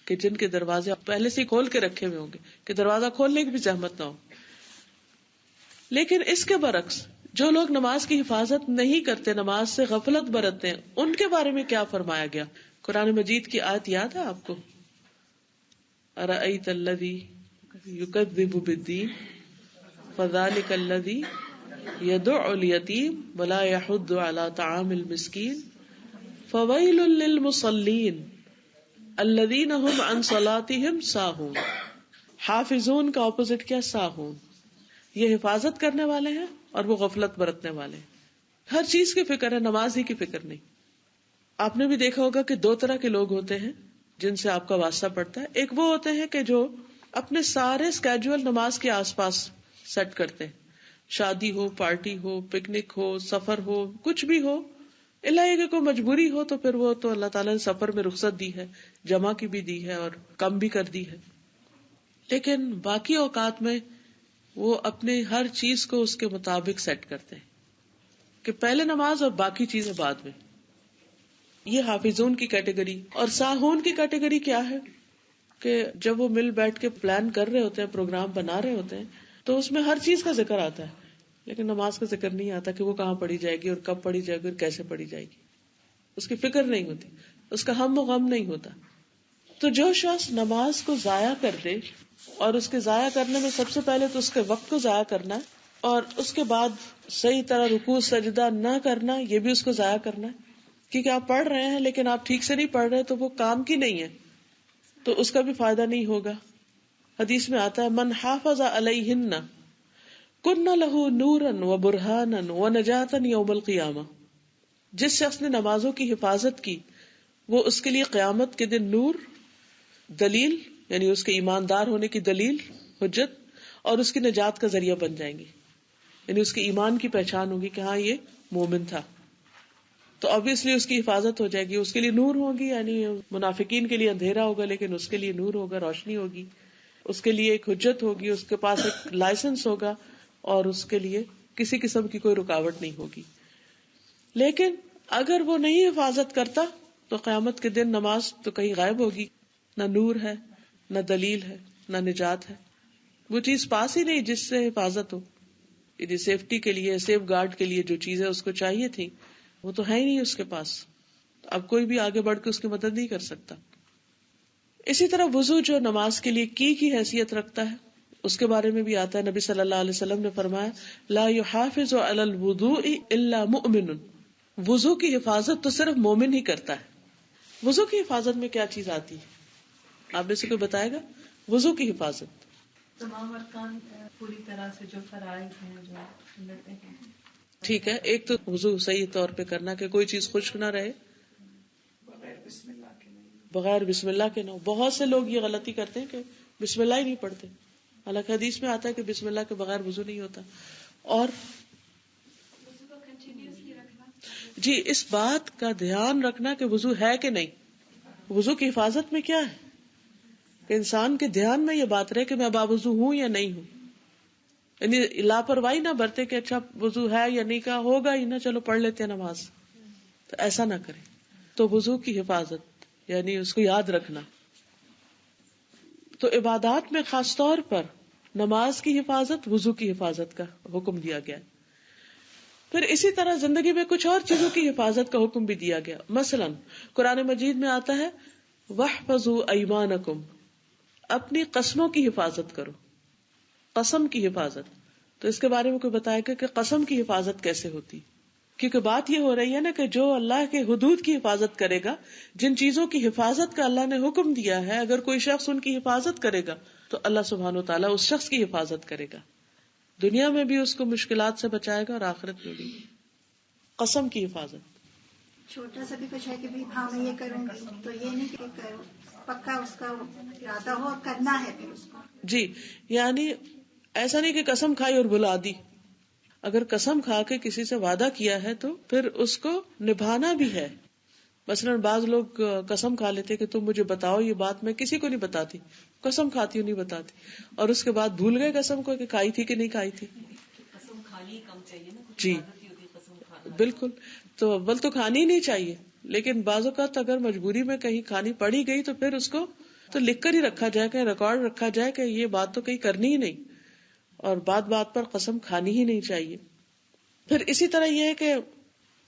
کہ جن کے دروازے پہلے سے کھول کے رکھے ہوئے ہوں گے کہ دروازہ کھولنے کی بھی زحمت نہ ہو. لیکن اس کے برعکس جو لوگ نماز کی حفاظت نہیں کرتے، نماز سے غفلت برتتے ہیں، ان کے بارے میں کیا فرمایا گیا؟ قرآن مجید کی آیت یاد ہے آپ کو؟ ارأیت الذی یکذب بالدین فذلک الذی یدع الیتیم ولا یحض علی طعام المسکین فویل للمصلین الذین هم عن صلاتهم ساہون. حافظون کا اپوزٹ کیا؟ ساہون. یہ حفاظت کرنے والے ہیں اور وہ غفلت برتنے والے ہیں. ہر چیز کی فکر ہے، نماز ہی کی فکر نہیں. آپ نے بھی دیکھا ہوگا کہ دو طرح کے لوگ ہوتے ہیں جن سے آپ کا واسطہ پڑتا ہے. ایک وہ ہوتے ہیں کہ جو اپنے سارے اسکیجول نماز کے آس پاس سیٹ کرتے ہیں، شادی ہو، پارٹی ہو، پکنک ہو، سفر ہو، کچھ بھی ہو، اللہ یہ کہ کوئی مجبوری ہو تو پھر وہ تو اللہ تعالیٰ نے سفر میں رخصت دی ہے، جمع کی بھی دی ہے اور کم بھی کر دی ہے. لیکن باقی اوقات میں وہ اپنے ہر چیز کو اس کے مطابق سیٹ کرتے ہیں کہ پہلے نماز اور باقی چیزیں بعد میں. یہ حافظون کی کیٹیگری. اور ساہون کی کیٹیگری کیا ہے کہ جب وہ مل بیٹھ کے پلان کر رہے ہوتے ہیں، پروگرام بنا رہے ہوتے ہیں، تو اس میں ہر چیز کا ذکر آتا ہے لیکن نماز کا ذکر نہیں آتا کہ وہ کہاں پڑھی جائے گی اور کب پڑھی جائے گی اور کیسے پڑھی جائے گی. اس کی فکر نہیں ہوتی، اس کا ہم و غم نہیں ہوتا. تو جو شخص نماز کو ضائع کر دے، اور اس کے ضائع کرنے میں سب سے پہلے تو اس کے وقت کو ضائع کرنا ہے، اور اس کے بعد صحیح طرح رکوع سجدہ نہ کرنا، یہ بھی اس کو ضائع کرنا ہے. کیونکہ آپ پڑھ رہے ہیں لیکن آپ ٹھیک سے نہیں پڑھ رہے تو وہ کام کی نہیں ہے، تو اس کا بھی فائدہ نہیں ہوگا. حدیث میں آتا ہے من حافظ علیہن کن لہ نورا و برہانا و نجاتا یوم القیامہ. جس شخص نے نمازوں کی حفاظت کی وہ اس کے لیے قیامت کے دن نور، دلیل یعنی اس کے ایماندار ہونے کی دلیل، حجت، اور اس کی نجات کا ذریعہ بن جائیں گے. یعنی اس کے ایمان کی پہچان ہوگی کہ ہاں یہ مومن تھا، تو obviously اس کی حفاظت ہو جائے گی. اس کے لیے نور ہوگی، یعنی منافقین کے لیے اندھیرا ہوگا لیکن اس کے لیے نور ہوگا، روشنی ہوگی. اس کے لیے ایک حجت ہوگی، اس کے پاس ایک لائسنس ہوگا اور اس کے لیے کسی قسم کی کوئی رکاوٹ نہیں ہوگی. لیکن اگر وہ نہیں حفاظت کرتا تو قیامت کے دن نماز تو کہیں غائب ہوگی، نہ نور ہے، نہ دلیل ہے، نہ نجات ہے. وہ چیز پاس ہی نہیں جس سے حفاظت ہو. یعنی سیفٹی کے لیے، سیف گارڈ کے لیے جو چیزیں اس کو چاہیے تھی وہ تو ہے ہی نہیں اس کے پاس. اب کوئی بھی آگے بڑھ کے اس کی مدد نہیں کر سکتا. اسی طرح وضو جو نماز کے لیے کی حیثیت رکھتا ہے، اس کے بارے میں بھی آتا ہے. نبی صلی اللہ علیہ وسلم نے فرمایا لا يحافظ على الوضوء الا مؤمن. وضو کی حفاظت تو صرف مومن ہی کرتا ہے. وضو کی حفاظت میں کیا چیز آتی ہے؟ آپ میں سے کوئی بتائے گا؟ وضو کی حفاظت تمام ارکان پوری طرح سے جو فرائض ہیں جو سنتیں ہیں. ٹھیک ہے، ایک تو وضو صحیح طور پہ کرنا کہ کوئی چیز خشک نہ رہے، بغیر بسم اللہ کے نہ ہو. بہت سے لوگ یہ غلطی کرتے ہیں کہ بسم اللہ ہی نہیں پڑھتے، حالانکہ حدیث میں آتا ہے کہ بسم اللہ کے بغیر وضو نہیں ہوتا. اور جی اس بات کا دھیان رکھنا کہ وضو ہے کہ نہیں. وضو کی حفاظت میں کیا ہے کہ انسان کے دھیان میں یہ بات رہے کہ میں باوضو ہوں یا نہیں ہوں. یعنی لاپرواہی نہ برتے کہ اچھا وضو ہے یا نہیں کا ہوگا ہی نہ، چلو پڑھ لیتے ہیں نماز، تو ایسا نہ کرے. تو وضو کی حفاظت یعنی اس کو یاد رکھنا. تو عبادات میں خاص طور پر نماز کی حفاظت، وضو کی حفاظت کا حکم دیا گیا. پھر اسی طرح زندگی میں کچھ اور چیزوں کی حفاظت کا حکم بھی دیا گیا. مثلا قرآن مجید میں آتا ہے وَاحْفَظُوا أَيْمَانَكُمْ اپنی قسموں کی حفاظت کرو. قسم کی حفاظت. تو اس کے بارے میں کوئی بتائے گا کہ قسم کی حفاظت کیسے ہوتی؟ کیونکہ بات یہ ہو رہی ہے نا کہ جو اللہ کے حدود کی حفاظت کرے گا، جن چیزوں کی حفاظت کا اللہ نے حکم دیا ہے، اگر کوئی شخص ان کی حفاظت کرے گا تو اللہ سبحانہ و تعالیٰ اس شخص کی حفاظت کرے گا. دنیا میں بھی اس کو مشکلات سے بچائے گا اور آخرت میں بھی. قسم کی حفاظت. چھوٹا سا بھی کچھ ہے کہ ہاں میں یہ کروں گی، تو یہ نہیں کہ کرو، پکا اس کا ارادہ ہو اور کرنا ہے پھر اس کو. جی، یعنی ایسا نہیں کہ قسم کھائی اور بھلا دی. اگر قسم کھا کے کسی سے وعدہ کیا ہے تو پھر اس کو نبھانا بھی ہے. مثلا بعض لوگ قسم کھا لیتے کہ تم مجھے بتاؤ یہ بات، میں کسی کو نہیں بتاتی، قسم کھاتی ہوں نہیں بتاتی، اور اس کے بعد بھول گئے قسم کو کہ کھائی تھی کہ نہیں کھائی تھی. قسم کھانی کم چاہیے نا. جی بالکل. تو اول تو کھانی ہی نہیں چاہیے، لیکن بعض اوقات اگر مجبوری میں کہیں کھانی پڑی گئی تو پھر اس کو تو لکھ کر ہی رکھا جائے، کہ ریکارڈ رکھا جائے کہ یہ بات تو کہیں کرنی ہی نہیں، اور بات بات پر قسم کھانی ہی نہیں چاہیے. پھر اسی طرح یہ ہے کہ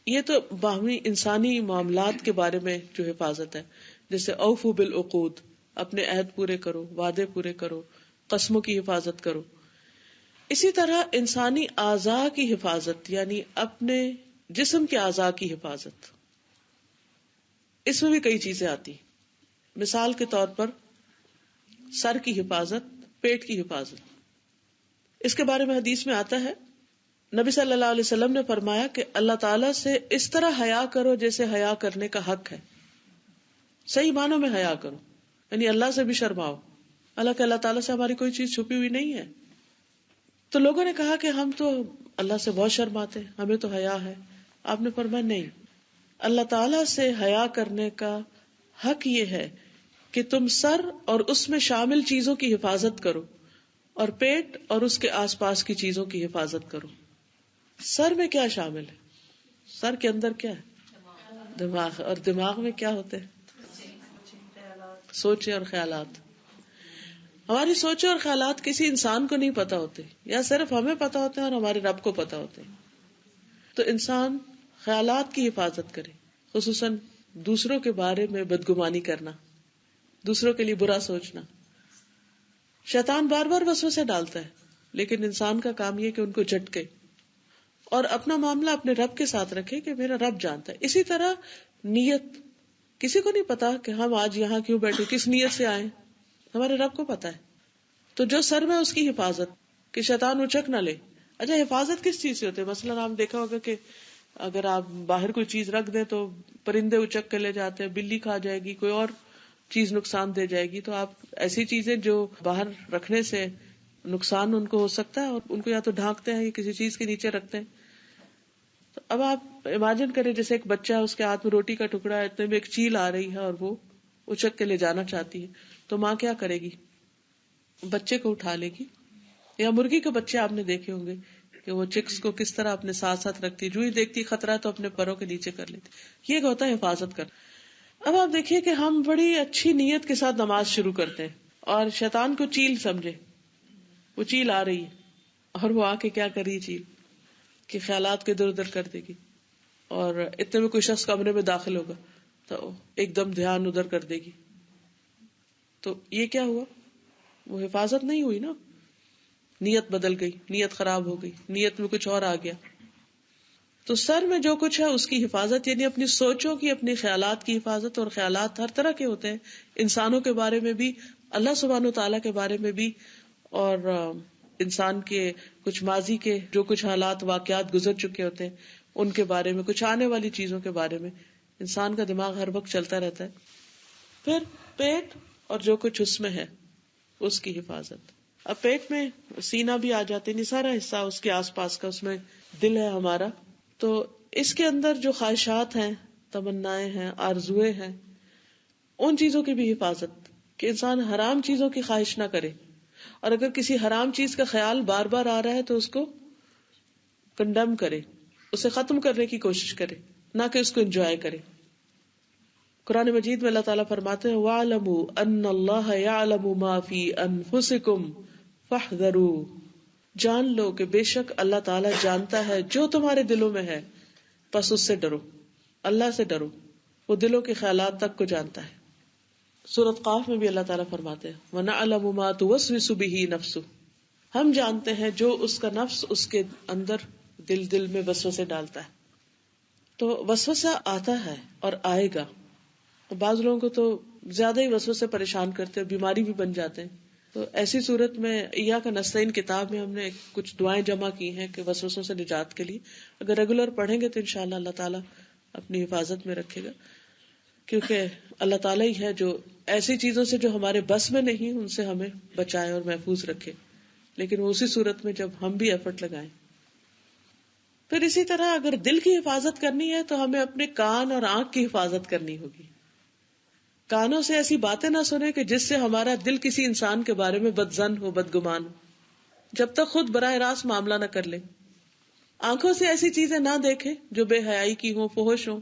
یہ تو باہمی انسانی معاملات کے بارے میں جو حفاظت ہے، جیسے اوفو بالعقود، اپنے عہد پورے کرو، وعدے پورے کرو، قسموں کی حفاظت کرو. اسی طرح انسانی اعضاء کی حفاظت، یعنی اپنے جسم کے اعضاء کی حفاظت، اس میں بھی کئی چیزیں آتی. مثال کے طور پر سر کی حفاظت، پیٹ کی حفاظت. اس کے بارے میں حدیث میں آتا ہے، نبی صلی اللہ علیہ وسلم نے فرمایا کہ اللہ تعالیٰ سے اس طرح حیا کرو جیسے حیا کرنے کا حق ہے. صحیح معنوں میں حیا کرو، یعنی اللہ سے بھی شرماؤ. اللہ تعالیٰ سے ہماری کوئی چیز چھپی ہوئی نہیں ہے. تو لوگوں نے کہا کہ ہم تو اللہ سے بہت شرماتے ہیں، ہمیں تو حیا ہے. آپ نے فرمایا نہیں، اللہ تعالیٰ سے حیا کرنے کا حق یہ ہے کہ تم سر اور اس میں شامل چیزوں کی حفاظت کرو، اور پیٹ اور اس کے آس پاس کی چیزوں کی حفاظت کرو. سر میں کیا شامل ہے؟ سر کے اندر کیا ہے؟ دماغ. اور دماغ میں کیا ہوتے ہیں؟ سوچیں اور خیالات. ہماری سوچیں اور خیالات کسی انسان کو نہیں پتا ہوتے، یا صرف ہمیں پتا ہوتے ہیں اور ہمارے رب کو پتا ہوتے ہیں. تو انسان خیالات کی حفاظت کرے، خصوصاً دوسروں کے بارے میں بدگمانی کرنا، دوسروں کے لیے برا سوچنا. شیطان بار بار وسوسے ڈالتا ہے، لیکن انسان کا کام یہ کہ ان کو جھٹکے اور اپنا معاملہ اپنے رب کے ساتھ رکھے کہ میرا رب جانتا ہے. اسی طرح نیت، کسی کو نہیں پتا کہ ہم آج یہاں کیوں بیٹھے، کس نیت سے آئے، ہمارے رب کو پتا ہے. تو جو سر میں اس کی حفاظت کہ شیطان اچک نہ لے. اچھا، حفاظت کس چیز سے ہوتے ہے؟ مثلا آپ دیکھا ہوگا کہ اگر آپ باہر کوئی چیز رکھ دیں تو پرندے اچک کے لے جاتے ہیں، بلی کھا جائے گی، کوئی اور چیز نقصان دے جائے گی. تو آپ ایسی چیزیں جو باہر رکھنے سے نقصان ان کو ہو سکتا ہے، اور ان کو یا تو ڈھانکتے ہیں یا کسی چیز کے نیچے رکھتے ہیں. تو اب آپ امیجن کریں جیسے ایک بچہ ہے، اس کے ہاتھ میں روٹی کا ٹکڑا ہے، اتنے میں ایک چیل آ رہی ہے اور وہ اچک کے لے جانا چاہتی ہے، تو ماں کیا کرے گی؟ بچے کو اٹھا لے گی. یا مرغی کے بچے آپ نے دیکھے ہوں گے کہ وہ چکس کو کس طرح اپنے ساتھ ساتھ رکھتی، جو ہی دیکھتی خطرہ تو اپنے پروں کے نیچے کر لیتی. یہ ہوتا ہے حفاظت کر. اب آپ دیکھیے کہ ہم بڑی اچھی نیت کے ساتھ نماز شروع کرتے ہیں اور شیطان کو چیل سمجھے، وہ چیل آ رہی ہے اور وہ آ کے کیا کر رہی چیل کہ خیالات کو ادھر ادھر کر دے گی، اور اتنے میں کوئی شخص کمرے میں داخل ہوگا تو ایک دم دھیان ادھر کر دے گی. تو یہ کیا ہوا؟ وہ حفاظت نہیں ہوئی نا، نیت بدل گئی، نیت خراب ہو گئی، نیت میں کچھ اور آ گیا. تو سر میں جو کچھ ہے اس کی حفاظت، یعنی اپنی سوچوں کی، اپنی خیالات کی حفاظت. اور خیالات ہر طرح کے ہوتے ہیں، انسانوں کے بارے میں بھی، اللہ سبحانہ وتعالیٰ کے بارے میں بھی، اور انسان کے کچھ ماضی کے جو کچھ حالات واقعات گزر چکے ہوتے ہیں ان کے بارے میں، کچھ آنے والی چیزوں کے بارے میں. انسان کا دماغ ہر وقت چلتا رہتا ہے. پھر پیٹ اور جو کچھ اس میں ہے اس کی حفاظت. اب پیٹ میں سینہ بھی آ جاتے، نہیں سارا حصہ اس کے آس پاس کا، اس میں دل ہے ہمارا. تو اس کے اندر جو خواہشات ہیں، تمنائیں ہیں، آرزویں ہیں، ان چیزوں کی بھی حفاظت کہ انسان حرام چیزوں کی خواہش نہ کرے. اور اگر کسی حرام چیز کا خیال بار بار آ رہا ہے تو اس کو کنڈم کرے، اسے ختم کرنے کی کوشش کرے، نہ کہ اس کو انجوائے کرے. قرآن مجید میں اللہ تعالیٰ فرماتے ہیں وَاعْلَمُوا أَنَّ اللَّهَ يَعْلَمُ مَا فِي أَنفُسِكُمْ فَاحْذَرُوا، جان لو کہ بے شک اللہ تعالیٰ جانتا ہے جو تمہارے دلوں میں ہے، پس اس سے ڈرو. اللہ سے ڈرو، وہ دلوں کے خیالات تک کو جانتا ہے. سورۃ قاف میں بھی اللہ تعالیٰ فرماتے ہیں وَنَعْلَمُ مَا تُوَسْوِسُ بِهِ نَفْسُهُ، ہم جانتے ہیں جو اس کا نفس اس کے اندر دل میں وسوسے ڈالتا ہے. تو وسوسہ آتا ہے اور آئے گا. بعض لوگوں کو تو زیادہ ہی وسوسے پریشان کرتے ہیں، بیماری بھی بن جاتے ہیں. تو ایسی صورت میں ایاک نستعین کتاب میں ہم نے کچھ دعائیں جمع کی ہیں کہ وسوسوں سے نجات کے لیے اگر ریگولر پڑھیں گے تو انشاءاللہ اللہ تعالیٰ اپنی حفاظت میں رکھے گا، کیونکہ اللہ تعالیٰ ہی ہے جو ایسی چیزوں سے جو ہمارے بس میں نہیں ان سے ہمیں بچائے اور محفوظ رکھے، لیکن وہ اسی صورت میں جب ہم بھی ایفرٹ لگائیں. پھر اسی طرح اگر دل کی حفاظت کرنی ہے تو ہمیں اپنے کان اور آنکھ کی حفاظت کرنی ہوگی. کانوں سے ایسی باتیں نہ سنیں کہ جس سے ہمارا دل کسی انسان کے بارے میں بدظن ہو، بدگمان ہو، جب تک خود براہ راست معاملہ نہ کر لے. آنکھوں سے ایسی چیزیں نہ دیکھیں جو بے حیائی کی ہوں، فحش ہوں،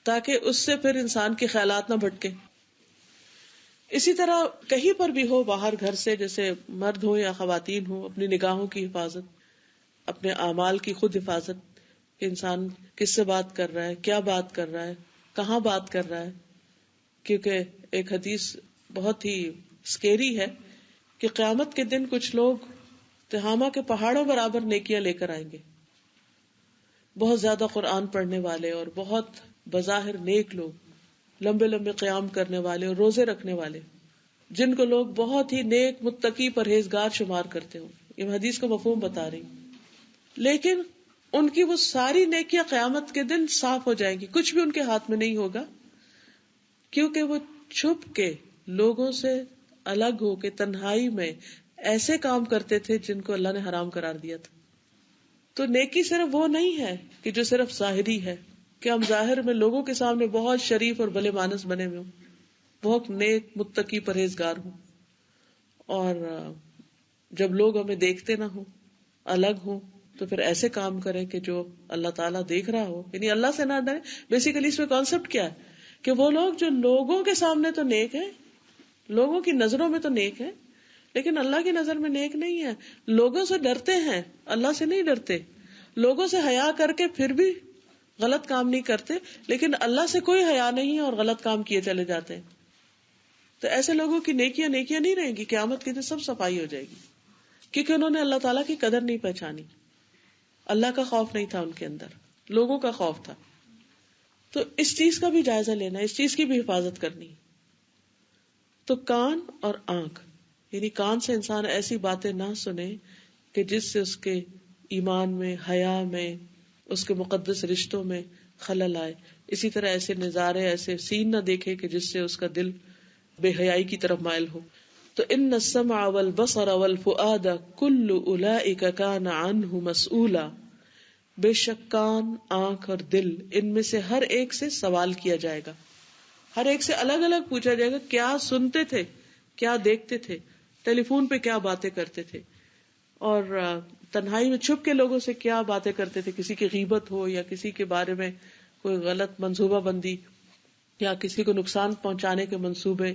تاکہ اس سے پھر انسان کے خیالات نہ بھٹکے. اسی طرح کہیں پر بھی ہو باہر گھر سے، جیسے مرد ہو یا خواتین ہو، اپنی نگاہوں کی حفاظت، اپنے اعمال کی خود حفاظت کہ انسان کس سے بات کر رہا ہے، کیا بات کر رہا ہے، کہاں بات کر رہا ہے. کیونکہ ایک حدیث بہت ہی سکیری ہے کہ قیامت کے دن کچھ لوگ تہامہ کے پہاڑوں برابر نیکیاں لے کر آئیں گے. بہت زیادہ قرآن پڑھنے والے اور بہت بظاہر نیک لوگ، لمبے لمبے قیام کرنے والے اور روزے رکھنے والے، جن کو لوگ بہت ہی نیک، متقی، پرہیزگار شمار کرتے ہوں. یہ حدیث کو مفہوم بتا رہی. لیکن ان کی وہ ساری نیکیاں قیامت کے دن صاف ہو جائیں گی، کچھ بھی ان کے ہاتھ میں نہیں ہوگا، کیونکہ وہ چھپ کے لوگوں سے الگ ہو کے تنہائی میں ایسے کام کرتے تھے جن کو اللہ نے حرام قرار دیا تھا. تو نیکی صرف وہ نہیں ہے کہ جو صرف ظاہری ہے کہ ہم ظاہر میں لوگوں کے سامنے بہت شریف اور بھلے مانس بنے ہوئے ہوں، بہت نیک، متقی، پرہیزگار ہوں، اور جب لوگ ہمیں دیکھتے نہ ہوں، الگ ہوں، تو پھر ایسے کام کریں کہ جو اللہ تعالیٰ دیکھ رہا ہو، یعنی اللہ سے نہ ڈریں. بیسیکلی اس میں کانسیپٹ کیا ہے کہ وہ لوگ جو لوگوں کے سامنے تو نیک ہیں، لوگوں کی نظروں میں تو نیک ہیں، لیکن اللہ کی نظر میں نیک نہیں ہے. لوگوں سے ڈرتے ہیں، اللہ سے نہیں ڈرتے. لوگوں سے حیا کر کے پھر بھی غلط کام نہیں کرتے، لیکن اللہ سے کوئی حیا نہیں اور غلط کام کیے چلے جاتے ہیں. تو ایسے لوگوں کی نیکیاں نہیں رہیں گی، قیامت کے دن سب صفائی ہو جائے گی، کیونکہ انہوں نے اللہ تعالیٰ کی قدر نہیں پہچانی. اللہ کا خوف نہیں تھا ان کے اندر، لوگوں کا خوف تھا. تو اس چیز کا بھی جائزہ لینا، اس چیز کی بھی حفاظت کرنی. تو کان اور آنکھ، یعنی کان سے انسان ایسی باتیں نہ سنے کہ جس سے اس کے ایمان میں، حیا میں، اس کے مقدس رشتوں میں خلل آئے. اسی طرح ایسے نظارے، ایسے سین نہ دیکھے کہ جس سے اس کا دل بے حیائی کی طرف مائل ہو. تو ان السمع والبصر والفؤاد کل اولئک کان عنہ مسئولا، بے شک کان، آنکھ اور دل، ان میں سے ہر ایک سے سوال کیا جائے گا. ہر ایک سے الگ الگ پوچھا جائے گا، کیا سنتے تھے، کیا دیکھتے تھے، ٹیلی فون پہ کیا باتیں کرتے تھے، اور تنہائی میں چھپ کے لوگوں سے کیا باتیں کرتے تھے، کسی کی غیبت ہو یا کسی کے بارے میں کوئی غلط منصوبہ بندی یا کسی کو نقصان پہنچانے کے منصوبے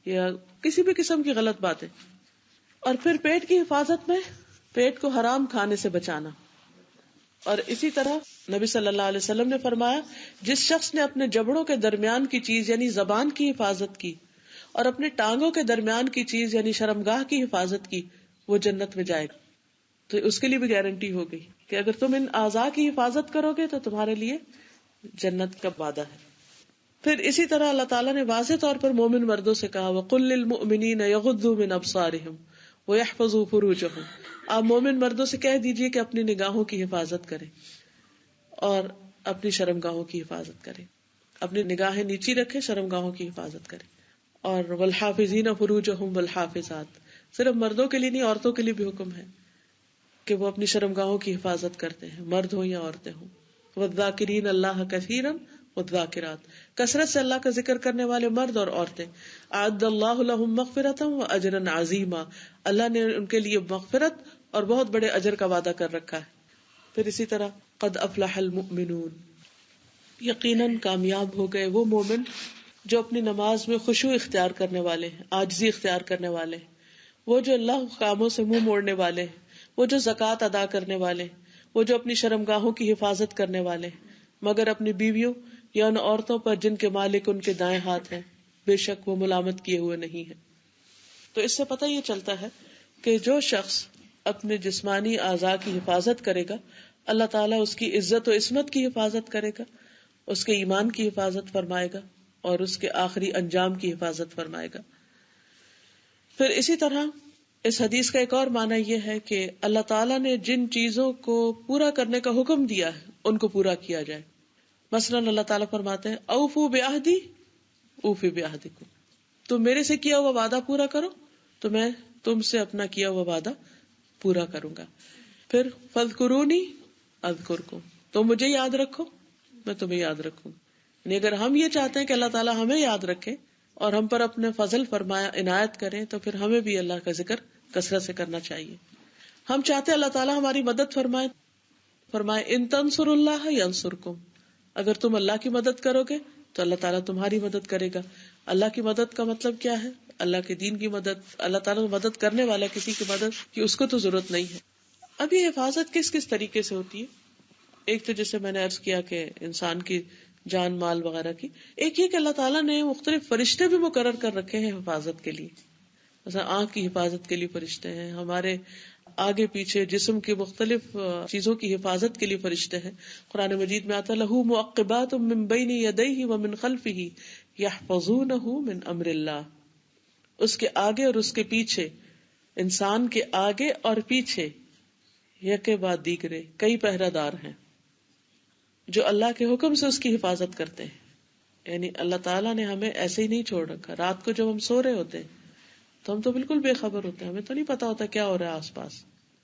یا کسی بھی قسم کی غلط باتیں. اور پھر پیٹ کی حفاظت میں پیٹ کو حرام کھانے سے بچانا. اور اسی طرح نبی صلی اللہ علیہ وسلم نے فرمایا، جس شخص نے اپنے جبڑوں کے درمیان کی چیز یعنی زبان کی حفاظت کی اور اپنے ٹانگوں کے درمیان کی چیز یعنی شرمگاہ کی حفاظت کی، وہ جنت میں جائے گا. تو اس کے لیے بھی گارنٹی ہو گئی کہ اگر تم ان اعضاء کی حفاظت کرو گے تو تمہارے لیے جنت کا وعدہ ہے. پھر اسی طرح اللہ تعالیٰ نے واضح طور پر مومن مردوں سے کہا، وَقُلْ لِلْمُؤْمِنِينَ يَغُضُّوا مِنْ أَبْصَارِهِمْ وَيَحْفَظُوا فُرُوجَهُمْ، آپ مومن مردوں سے کہہ دیجئے کہ اپنی نگاہوں کی حفاظت کریں اور اپنی شرمگاہوں کی حفاظت کریں. اپنی نگاہیں نیچی رکھیں، شرمگاہوں کی حفاظت کریں. اور وَالْحَافِظِينَ فُرُوجَهُمْ وَالْحَافِظَاتِ، صرف مردوں کے لیے نہیں، عورتوں کے لیے بھی حکم ہے کہ وہ اپنی شرمگاہوں کی حفاظت کرتے ہیں، مرد ہوں یا عورتیں ہوں. وَالذَّاكِرِينَ اللَّهَ كَثِيرًا وَالذَّاكِرَاتِ، کثرت سے اللہ کا ذکر کرنے والے مرد اور عورتیں. اعد اللہ لہم مغفرۃ واجرا عظیما، اللہ نے ان کے لیے مغفرت اور بہت بڑے اجر کا وعدہ کر رکھا ہے. پھر اسی طرح قد افلح المؤمنون، یقیناً کامیاب ہو گئے وہ مومن جو اپنی نماز میں خشوع اختیار کرنے والے ہیں، عاجزی اختیار کرنے والے ہیں، وہ جو اللہ کاموں سے منہ موڑنے والے ہیں، وہ جو زکوٰۃ ادا کرنے والے ہیں، وہ جو اپنی شرمگاہوں کی حفاظت کرنے والے ہیں، مگر اپنی بیویوں یا ان عورتوں پر جن کے مالک ان کے دائیں ہاتھ ہیں، بے شک وہ ملامت کیے ہوئے نہیں ہے. تو اس سے پتہ یہ چلتا ہے کہ جو شخص اپنے جسمانی اعضاء کی حفاظت کرے گا اللہ تعالیٰ اس کی عزت و عصمت کی حفاظت کرے گا، اس کے ایمان کی حفاظت فرمائے گا اور اس کے آخری انجام کی حفاظت فرمائے گا. پھر اسی طرح اس حدیث کا ایک اور معنی یہ ہے کہ اللہ تعالیٰ نے جن چیزوں کو پورا کرنے کا حکم دیا ہے ان کو پورا کیا جائے. مثلا اللہ تعالیٰ فرماتے ہیں اوفو بعہدی اوفی بعہدکم، تم میرے سے کیا ہوا وعدہ پورا کرو تو میں تم سے اپنا کیا ہوا وعدہ پورا کروں گا. پھر فاذکرونی اذکرکم، تم مجھے یاد رکھو میں تمہیں یاد رکھوں. یعنی اگر ہم یہ چاہتے ہیں کہ اللہ تعالیٰ ہمیں یاد رکھے اور ہم پر اپنے فضل فرمایا عنایت کریں تو پھر ہمیں بھی اللہ کا ذکر کثرت سے کرنا چاہیے. ہم چاہتے ہیں اللہ تعالیٰ ہماری مدد فرمائے ان تنصروا اللہ ینصرکم، اگر تم اللہ کی مدد کرو گے تو اللہ تعالیٰ تمہاری مدد کرے گا. اللہ کی مدد کا مطلب کیا ہے؟ اللہ کے دین کی مدد. اللہ تعالیٰ مدد کرنے والا کسی کی مدد کی اس کو تو ضرورت نہیں ہے. اب یہ حفاظت کس کس طریقے سے ہوتی ہے؟ ایک تو جیسے میں نے عرض کیا کہ انسان کی جان مال وغیرہ کی، ایک یہ کہ اللہ تعالیٰ نے مختلف فرشتے بھی مقرر کر رکھے ہیں حفاظت کے لیے. مثلا آنکھ کی حفاظت کے لیے فرشتے ہیں، ہمارے آگے پیچھے جسم کی مختلف چیزوں کی حفاظت کے لیے فرشتے ہیں. قرآن مجید میں آتا لہو معقبات من بین یدیہ ومن خلفہ یحفظونہ من امر اللہ، اس کے آگے اور اس کے پیچھے، انسان کے آگے اور پیچھے یکے بعد دیگرے کئی پہرہ دار ہیں جو اللہ کے حکم سے اس کی حفاظت کرتے ہیں. یعنی اللہ تعالیٰ نے ہمیں ایسے ہی نہیں چھوڑ رکھا. رات کو جب ہم سو رہے ہوتے ہیں تو ہم تو بالکل بے خبر ہوتے ہیں، ہمیں تو نہیں پتا ہوتا کیا ہو رہا ہے آس پاس.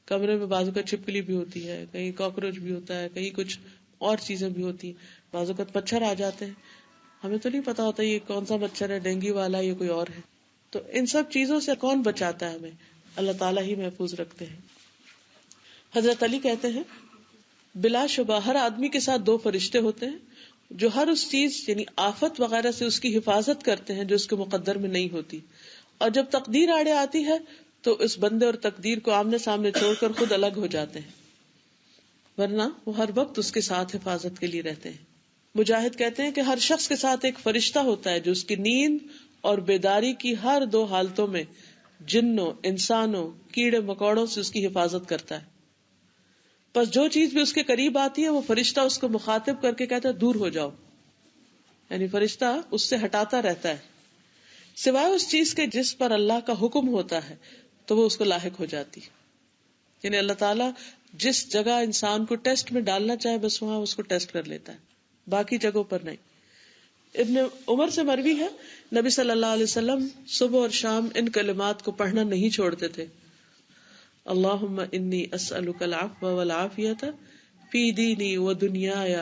کمرے میں بازو کا چھپکلی بھی ہوتی ہے، کہیں کاکروچ بھی ہوتا ہے، کہیں کچھ اور چیزیں بھی ہوتی ہیں، بازو کا مچھر آ جاتے ہیں، ہمیں تو نہیں پتا ہوتا یہ کون سا مچھر ہے، ڈینگی والا یا کوئی اور ہے. تو ان سب چیزوں سے کون بچاتا ہے ہمیں؟ اللہ تعالیٰ ہی محفوظ رکھتے ہیں. حضرت علی کہتے ہیں بلا شبہ ہر آدمی کے ساتھ 2 فرشتے ہوتے ہیں جو ہر اس چیز یعنی آفت وغیرہ سے اس کی حفاظت کرتے ہیں جو اس کے مقدر میں نہیں ہوتی، اور جب تقدیر آڑے آتی ہے تو اس بندے اور تقدیر کو آمنے سامنے چھوڑ کر خود الگ ہو جاتے ہیں، ورنہ وہ ہر وقت اس کے ساتھ حفاظت کے لیے رہتے ہیں. مجاہد کہتے ہیں کہ ہر شخص کے ساتھ ایک فرشتہ ہوتا ہے جو اس کی نیند اور بیداری کی ہر 2 حالتوں میں جنوں، انسانوں، کیڑے مکوڑوں سے اس کی حفاظت کرتا ہے. بس جو چیز بھی اس کے قریب آتی ہے وہ فرشتہ اس کو مخاطب کر کے کہتا ہے دور ہو جاؤ، یعنی فرشتہ اس سے ہٹاتا رہتا ہے سوائے اس چیز کے جس پر اللہ کا حکم ہوتا ہے تو وہ اس کو لاحق ہو جاتی. یعنی اللہ تعالیٰ جس جگہ انسان کو ٹیسٹ میں ڈالنا چاہے بس وہاں اس کو ٹیسٹ کر لیتا ہے، باقی جگہوں پر نہیں. ابن عمر سے مروی ہے نبی صلی اللہ علیہ وسلم صبح اور شام ان کلمات کو پڑھنا نہیں چھوڑتے تھے. اللہم انی اسألک العفو والعافیۃ فی دینی و دنیای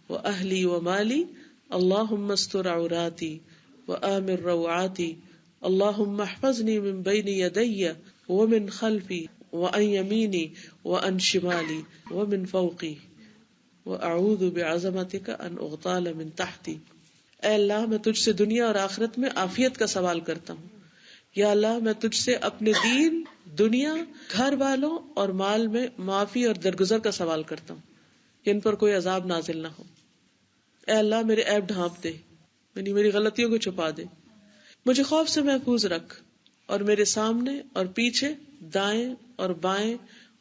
و اہلی و مالی، اللہم استر عوراتی و آمن روعاتی، اللہم احفظنی من بین یدی ومن خلفی وعن یمینی وعن شمالی ومن فوقی واعوذ بعظمتک ان اغتال من تحتی. اے اللہ میں تجھ سے دنیا اور آخرت میں عافیت کا سوال کرتا ہوں. یا اللہ میں تجھ سے اپنے دین، دنیا، گھر والوں اور مال میں معافی اور درگزر کا سوال کرتا ہوں کہ ان پر کوئی عذاب نازل نہ ہو. اے اللہ میرے عیب ڈھانپ دے، یعنی میری غلطیوں کو چھپا دے. مجھے خوف سے محفوظ رکھ اور میرے سامنے اور پیچھے، دائیں اور بائیں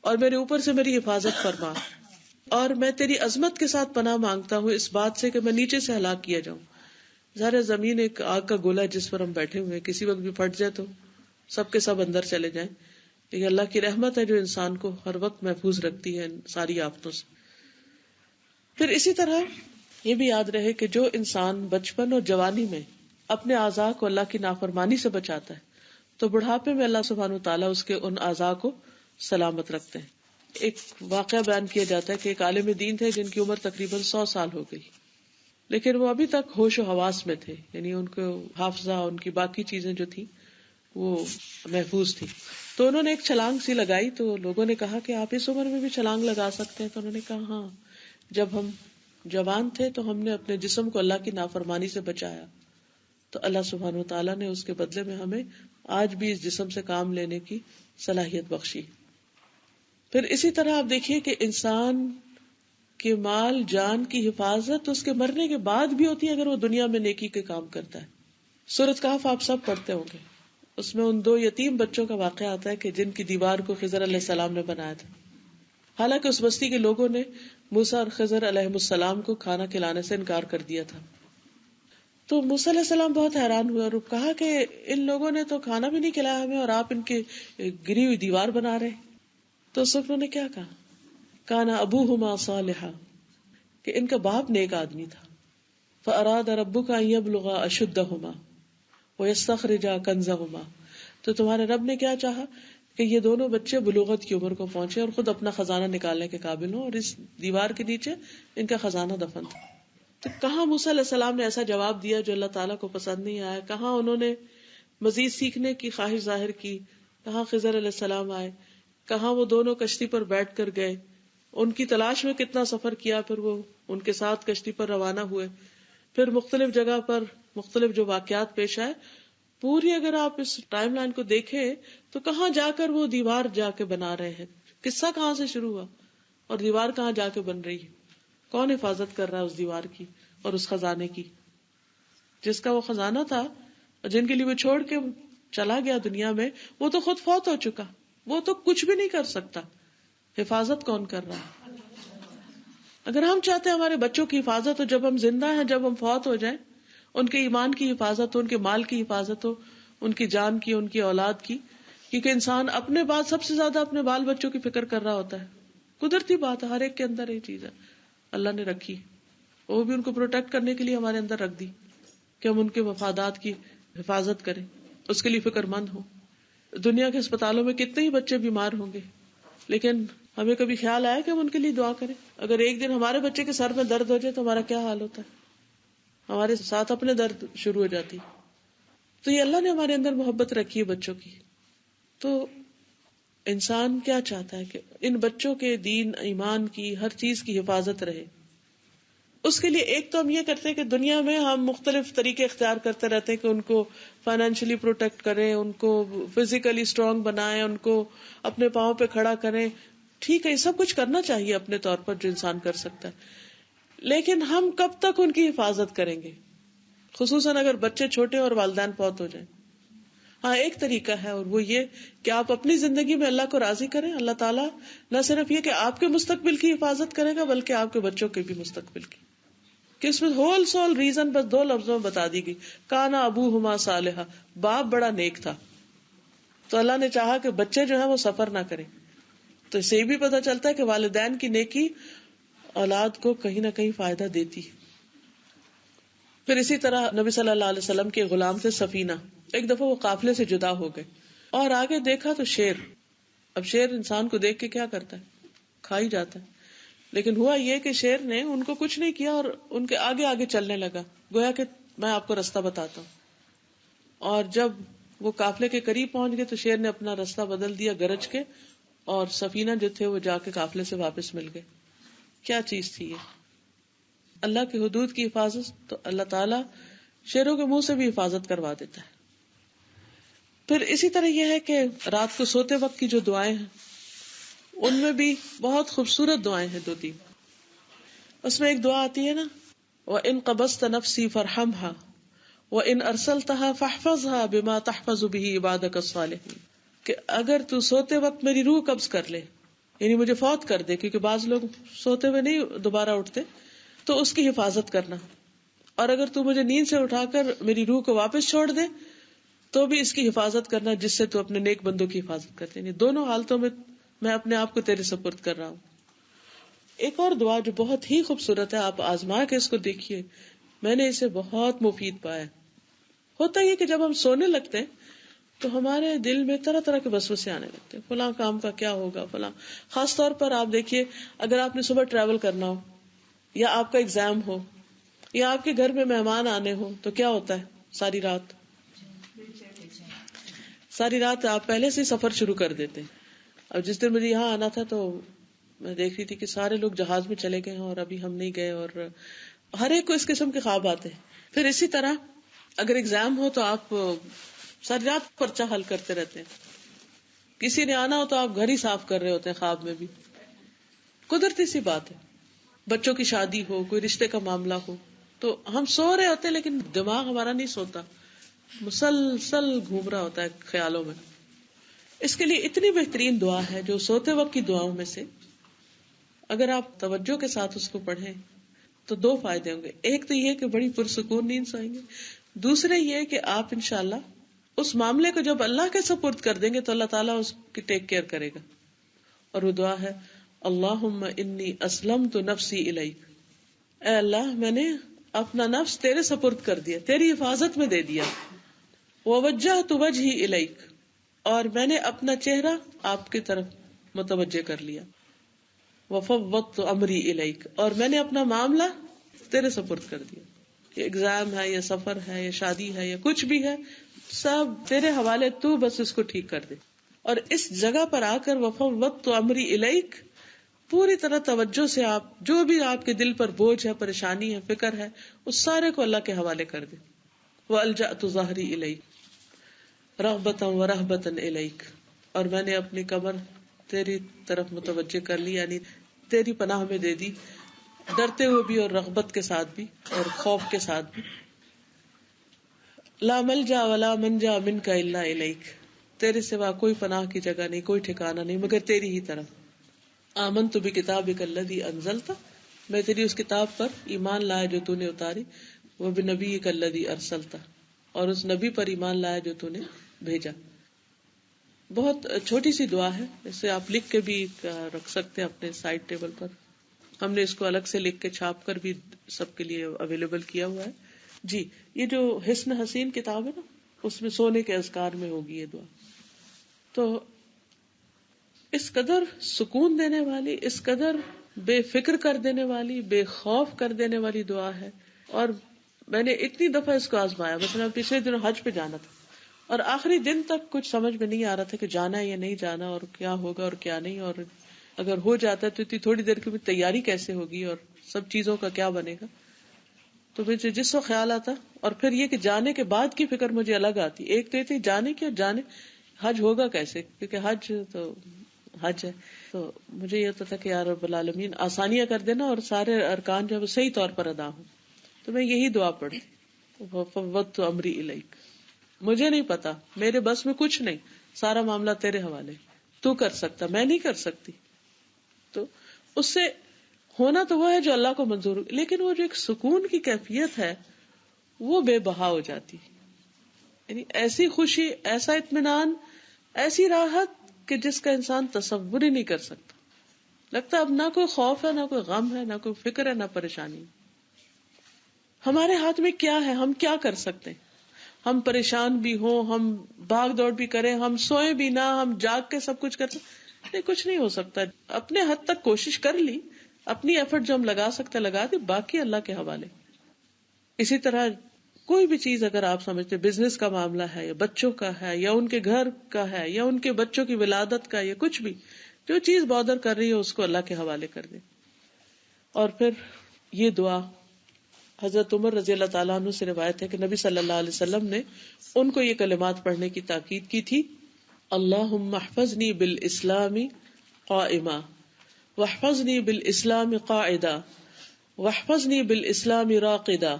اور میرے اوپر سے میری حفاظت فرما. اور میں تیری عظمت کے ساتھ پناہ مانگتا ہوں اس بات سے کہ میں نیچے سے ہلاک کیا جاؤں. ظاہر زمین ایک آگ کا گولا ہے جس پر ہم بیٹھے ہوئے، کسی وقت بھی پھٹ جائے تو سب کے سب اندر چلے جائیں. یہ اللہ کی رحمت ہے جو انسان کو ہر وقت محفوظ رکھتی ہے ان ساری آفتوں سے. پھر اسی طرح یہ بھی یاد رہے کہ جو انسان بچپن اور جوانی میں اپنے اعضاء کو اللہ کی نافرمانی سے بچاتا ہے تو بڑھاپے میں اللہ سبحانہ وتعالیٰ اس کے ان اعضاء کو سلامت رکھتے ہیں. ایک واقعہ بیان کیا جاتا ہے کہ ایک عالم دین تھے جن کی عمر تقریباً 100 سال ہو گئی، لیکن وہ ابھی تک ہوش و حواس میں تھے، یعنی ان کو حافظہ، ان کی باقی چیزیں جو تھی وہ محفوظ تھی. تو انہوں نے ایک چھلانگ سی لگائی تو لوگوں نے کہا کہ آپ اس عمر میں بھی چھلانگ لگا سکتے ہیں. تو انہوں نے کہا ہاں، جب ہم جوان تھے تو ہم نے اپنے جسم کو اللہ کی نافرمانی سے بچایا تو اللہ سبحانہ و تعالیٰ نے اس کے بدلے میں ہمیں آج بھی اس جسم سے کام لینے کی صلاحیت بخشی. پھر اسی طرح آپ دیکھیے کہ انسان کے مال جان کی حفاظت اس کے مرنے کے بعد بھی ہوتی ہے اگر وہ دنیا میں نیکی کے کام کرتا ہے. سورۃ کہف آپ سب پڑھتے ہوں گے. اس میں ان 2 یتیم بچوں کا واقعہ آتا ہے کہ جن کی دیوار کو خضر علیہ السلام نے بنایا تھا. حالانکہ اس بستی کے لوگوں نے موسیٰ اور خضر علیہ السلام کو کھانا کھلانے سے انکار کر دیا تھا. تو موسیٰ علیہ السلام بہت حیران ہوئے اور کہا کہ ان لوگوں نے تو کھانا بھی نہیں کھلایا ہمیں اور آپ ان کی گری ہوئی دیوار بنا رہے. تو اس وقت انہوں نے کیا کہا؟ کانا ابوہما صالحا، کہ ان کا باپ نیک آدمی تھا. فاراد ربک ان یبلغا اشدہما ویستخرجا کنزہما، تو تمہارے رب نے کیا چاہا کہ یہ دونوں بچے بلوغت کی عمر کو پہنچے اور خود اپنا خزانہ نکالنے کے قابل ہوں، اور اس دیوار کے نیچے ان کا خزانہ دفن تھا. تو کہاں موسیٰ علیہ السلام نے ایسا جواب دیا جو اللہ تعالیٰ کو پسند نہیں آیا، کہاں انہوں نے مزید سیکھنے کی خواہش ظاہر کی، کہاں خضر علیہ السلام آئے، کہاں وہ دونوں کشتی پر بیٹھ کر گئے، ان کی تلاش میں کتنا سفر کیا، پھر وہ ان کے ساتھ کشتی پر روانہ ہوئے، پھر مختلف جگہ پر مختلف جو واقعات پیش آئے. پوری اگر آپ اس ٹائم لائن کو دیکھیں تو کہاں جا کر وہ دیوار جا کے بنا رہے ہیں، قصہ کہاں سے شروع ہوا اور دیوار کہاں جا کے بن رہی ہے، کون حفاظت کر رہا ہے اس دیوار کی اور اس خزانے کی. جس کا وہ خزانہ تھا اور جن کے لیے وہ چھوڑ کے چلا گیا دنیا میں، وہ تو خود فوت ہو چکا، وہ تو کچھ بھی نہیں کر سکتا. حفاظت کون کر رہا ہے؟ اگر ہم چاہتے ہیں ہمارے بچوں کی حفاظت ہو جب ہم زندہ ہیں، جب ہم فوت ہو جائیں، ان کے ایمان کی حفاظت ہو، ان کے مال کی حفاظت ہو، ان کی جان کی، ان کی اولاد کی، کیونکہ انسان اپنے بعد سب سے زیادہ اپنے بال بچوں کی فکر کر رہا ہوتا ہے. قدرتی بات ہے، ہر ایک کے اندر یہ چیز ہے، اللہ نے رکھی، وہ بھی ان کو پروٹیکٹ کرنے کے لیے ہمارے اندر رکھ دی کہ ہم ان کے مفادات کی حفاظت کریں، اس کے لیے فکر مند ہوں. دنیا کے اسپتالوں میں کتنے ہی بچے بیمار ہوں گے، لیکن ہمیں کبھی خیال آیا کہ ہم ان کے لیے دعا کریں؟ اگر ایک دن ہمارے بچے کے سر میں درد ہو جائے تو ہمارا کیا حال ہوتا ہے؟ ہمارے ساتھ اپنے درد شروع ہو جاتی. تو یہ اللہ نے ہمارے اندر محبت رکھی ہے بچوں کی. تو انسان کیا چاہتا ہے کہ ان بچوں کے دین ایمان کی ہر چیز کی حفاظت رہے. اس کے لیے ایک تو ہم یہ کرتے ہیں کہ دنیا میں ہم مختلف طریقے اختیار کرتے رہتے ہیں کہ ان کو فائنینشلی پروٹیکٹ کریں، ان کو فزیکلی اسٹرانگ بنائیں، ان کو اپنے پاؤں پہ کھڑا کریں. ٹھیک ہے، یہ سب کچھ کرنا چاہیے اپنے طور پر جو انسان کر سکتا ہے، لیکن ہم کب تک ان کی حفاظت کریں گے، خصوصاً اگر بچے چھوٹے اور والدین فوت ہو جائیں. ہاں ایک طریقہ ہے اور وہ یہ کہ آپ اپنی زندگی میں اللہ کو راضی کریں. اللہ تعالیٰ نہ صرف یہ کہ آپ کے مستقبل کی حفاظت کرے گا بلکہ آپ کے بچوں کے بھی مستقبل کی. کہ اس میں ہول سول ریزن بس 2 لفظوں میں بتا دی گئی، کانا ابوہما صالحا، باپ بڑا نیک تھا. تو اللہ نے چاہا کہ بچے جو ہیں وہ سفر نہ کریں. تو اسے یہ بھی پتہ چلتا ہے کہ والدین کی نیکی اولاد کو کہیں نہ کہیں فائدہ دیتی. پھر اسی طرح نبی صلی اللہ علیہ وسلم کے غلام تھے سفینہ. ایک دفعہ وہ قافلے سے جدا ہو گئے اور آگے دیکھا تو شیر. اب شیر انسان کو دیکھ کے کیا کرتا ہے؟ کھا ہی جاتا ہے. لیکن ہوا یہ کہ شیر نے ان کو کچھ نہیں کیا اور ان کے آگے آگے چلنے لگا، گویا کہ میں آپ کو راستہ بتاتا ہوں. اور جب وہ قافلے کے قریب پہنچ گئے تو شیر نے اپنا راستہ بدل دیا گرج کے، اور سفینہ جو تھے وہ جا کے قافلے سے واپس مل گئے. کیا چیز تھی یہ؟ اللہ کی حدود کی حفاظت. تو اللہ تعالیٰ شیروں کے منہ سے بھی حفاظت کروا دیتا ہے. پھر اسی طرح یہ ہے کہ رات کو سوتے وقت کی جو دعائیں ہیں ان میں بھی بہت خوبصورت دعائیں ہیں 2-3. اس میں ایک دعا آتی ہے نا، وَإِن قَبَضْتَ نَفْسِي فَارْحَمْهَا وَإِنْ أَرْسَلْتَهَا فَاحْفَظْهَا بِمَا تَحْفَظُ بِهِ عِبَادَكَ الصَّالِحِينَ، کہ اگر تو سوتے وقت میری روح قبض کر لے، یعنی مجھے فوت کر دے، کیونکہ بعض لوگ سوتے ہوئے نہیں دوبارہ اٹھتے، تو اس کی حفاظت کرنا. اور اگر تو مجھے نیند سے اٹھا کر میری روح کو واپس چھوڑ دے تو بھی اس کی حفاظت کرنا، جس سے تو اپنے نیک بندوں کی حفاظت کرتے. یعنی دونوں حالتوں میں میں اپنے آپ کو تیرے سپرد کر رہا ہوں. ایک اور دعا جو بہت ہی خوبصورت ہے، آپ آزما کے اس کو دیکھیے، میں نے اسے بہت مفید پایا. ہوتا یہ کہ جب ہم سونے لگتے ہیں تو ہمارے دل میں طرح طرح کے وسوسے آنے لگتے ہیں، فلاں کام کا کیا ہوگا، فلاں. خاص طور پر آپ دیکھیے اگر آپ نے صبح ٹریول کرنا ہو، یا آپ کا ایگزام ہو، یا آپ کے گھر میں مہمان آنے ہو، تو کیا ہوتا ہے؟ ساری رات آپ پہلے سے سفر شروع کر دیتے ہیں. اور جس دن مجھے یہاں آنا تھا تو میں دیکھ رہی تھی کہ سارے لوگ جہاز میں چلے گئے ہیں اور ابھی ہم نہیں گئے، اور ہر ایک کو اس قسم کے خواب آتے ہیں. پھر اسی طرح اگر ایگزام ہو تو آپ ساری رات پرچہ حل کرتے رہتے ہیں. کسی نے آنا ہو تو آپ گھر ہی صاف کر رہے ہوتے ہیں خواب میں بھی. قدرتی سی بات ہے. بچوں کی شادی ہو، کوئی رشتے کا معاملہ ہو، تو ہم سو رہے ہوتے ہیں لیکن دماغ ہمارا نہیں سوتا. مسلسل گھوم رہا ہوتا ہے خیالوں میں. اس کے لیے اتنی بہترین دعا ہے جو سوتے وقت کی دعاؤں میں سے اگر آپ توجہ کے ساتھ اس کو پڑھیں تو 2 فائدے ہوں گے. ایک تو یہ کہ بڑی پرسکون نیند سوئیں گے. دوسرے یہ کہ آپ انشاءاللہ اس معاملے کو جب اللہ کے سپرد کر دیں گے تو اللہ تعالیٰ اس کی ٹیک کیئر کرے گا. اور وہ دعا ہے اللہم انی اسلمت نفسی الیک. اے اللہ میں نے اپنا نفس تیرے سپرد کر دیا، تیری حفاظت میں دے دیا. ووجہت وجہی الیک، اور میں نے اپنا چہرہ آپ کی طرف متوجہ کر لیا. وفوضت امری الیک، اور میں نے اپنا معاملہ تیرے سپرد کر دیا. یہ ایگزام ہے یا سفر ہے یا شادی ہے یا کچھ بھی ہے، سب تیرے حوالے، تو بس اس کو ٹھیک کر دے. اور اس جگہ پر آ کر وفوضت امری الیک پوری طرح توجہ سے آپ جو بھی آپ کے دل پر بوجھ ہے، پریشانی ہے، فکر ہے، اس سارے کو اللہ کے حوالے کر دے. وَأَلْجَأْتُ ظَهْرِي إِلَيْكَ رَغْبَةً وَرَهْبَةً إِلَيْكَ، اور میں نے اپنی کمر تیری طرف متوجہ کر لی، یعنی تیری پناہ میں دے دی، ڈرتے ہوئے بھی اور رغبت کے ساتھ بھی اور خوف کے ساتھ بھی. لا ملجا ولا منجا منک الا الیک، تیرے سوا کوئی پناہ کی جگہ نہیں، کوئی ٹھکانہ نہیں مگر تیری ہی طرف. آمنت بکتابک الذی انزلت، میں تیری اس کتاب پر ایمان لایا جو تو نے اتاری. وبنبیک الذی ارسلت، اور اس نبی پر ایمان لایا جو تو نے بھیجا. بہت چھوٹی سی دعا ہے، اسے آپ لکھ کے بھی رکھ سکتے ہیں اپنے سائڈ ٹیبل پر. ہم نے اس کو الگ سے لکھ کے چھاپ کر بھی سب کے لیے اویلیبل کیا ہوا ہے. جی، یہ جو حسن حسین کتاب ہے نا، اس میں سونے کے اذکار میں ہوگی یہ دعا. تو اس قدر سکون دینے والی، اس قدر بے فکر کر دینے والی، بے خوف کر دینے والی دعا ہے. اور میں نے اتنی دفعہ اس کو آزمایا. مثلا پچھلے دنوں حج پہ جانا تھا اور آخری دن تک کچھ سمجھ میں نہیں آ رہا تھا کہ جانا ہے یا نہیں جانا، اور کیا ہوگا اور کیا نہیں، اور اگر ہو جاتا ہے تو اتنی تھوڑی دیر کی تیاری کیسے ہوگی اور سب چیزوں کا کیا بنے گا. تو مجھے جس وقت خیال آتا، اور پھر یہ کہ جانے کے بعد کی فکر مجھے الگ آتی. ایک تو یہ تھی جانے کی، اور جانے حج ہوگا کیسے، کیونکہ حج تو حج ہے. تو مجھے یہ ہوتا تھا کہ یا رب العالمین آسانیاں کر دینا اور سارے ارکان جو ہے وہ صحیح طور پر ادا ہوں. تو میں یہی دعا پڑھتی، وفوضت امری الیک. مجھے نہیں پتا، میرے بس میں کچھ نہیں، سارا معاملہ تیرے حوالے، تو کر سکتا، میں نہیں کر سکتی. تو اس سے ہونا تو وہ ہے جو اللہ کو منظور ہو، لیکن وہ جو ایک سکون کی کیفیت ہے وہ بے بہا ہو جاتی. یعنی ایسی خوشی، ایسا اطمینان، ایسی راحت کہ جس کا انسان تصور ہی نہیں کر سکتا. لگتا اب نہ کوئی خوف ہے، نہ کوئی غم ہے، نہ کوئی فکر ہے، نہ پریشانی. ہمارے ہاتھ میں کیا ہے، ہم کیا کر سکتے ہیں؟ ہم پریشان بھی ہوں، ہم بھاگ دوڑ بھی کریں، ہم سوئیں بھی نہ، ہم جاگ کے سب کچھ کرتے نہیں، کچھ نہیں ہو سکتا. اپنے حد تک کوشش کر لی، اپنی ایفرٹ جو ہم لگا سکتے لگا دی، باقی اللہ کے حوالے. اسی طرح کوئی بھی چیز اگر آپ سمجھتے بزنس کا معاملہ ہے یا بچوں کا ہے یا ان کے گھر کا ہے یا ان کے بچوں کی ولادت کا یا کچھ بھی، جو چیز بادر کر رہی ہے اس کو اللہ کے حوالے کر دیں. اور پھر یہ دعا حضرت عمر رضی اللہ تعالیٰ عنہ سے روایت ہے کہ نبی صلی اللہ علیہ وسلم نے ان کو یہ کلمات پڑھنے کی تاکید کی تھی. اللہم احفظنی بالاسلام قائما واحفظنی بالاسلام قاعدا واحفظنی بالاسلام راقدا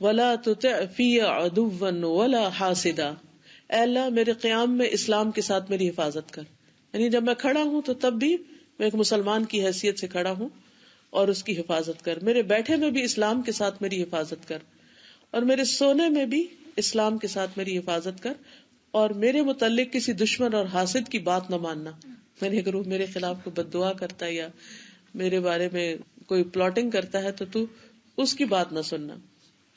ولا تطع فی عدوا ولا حاسدا. اے اللہ میرے قیام میں اسلام کے ساتھ میری حفاظت کر، یعنی جب میں کھڑا ہوں تو تب بھی میں ایک مسلمان کی حیثیت سے کھڑا ہوں اور اس کی حفاظت کر. میرے بیٹھے میں بھی اسلام کے ساتھ میری حفاظت کر، اور میرے سونے میں بھی اسلام کے ساتھ میری حفاظت کر، اور میرے متعلق کسی دشمن اور حاسد کی بات نہ ماننا. میں نے اگر وہ میرے خلاف کوئی بد دعا کرتا ہے یا میرے بارے میں کوئی پلاٹنگ کرتا ہے تو اس کی بات نہ سننا.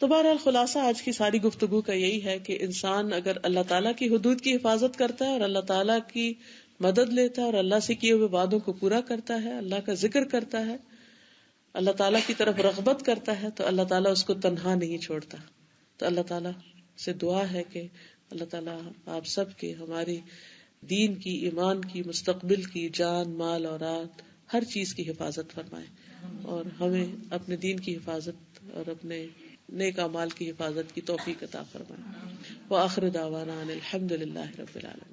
تو بہرحال خلاصہ آج کی ساری گفتگو کا یہی ہے کہ انسان اگر اللہ تعالیٰ کی حدود کی حفاظت کرتا ہے اور اللہ تعالیٰ کی مدد لیتا ہے اور اللہ سے کیے ہوئے وعدوں کو پورا کرتا ہے، اللہ کا ذکر کرتا ہے، اللہ تعالیٰ کی طرف رغبت کرتا ہے، تو اللہ تعالیٰ اس کو تنہا نہیں چھوڑتا. تو اللہ تعالیٰ سے دعا ہے کہ اللہ تعالیٰ آپ سب کے، ہماری دین کی، ایمان کی، مستقبل کی، جان، مال، اولاد، ہر چیز کی حفاظت فرمائے، اور ہمیں اپنے دین کی حفاظت اور اپنے نیک اعمال کی حفاظت کی توفیق عطا فرمائے. وآخر دعوانا ان الحمد للہ رب العالمین.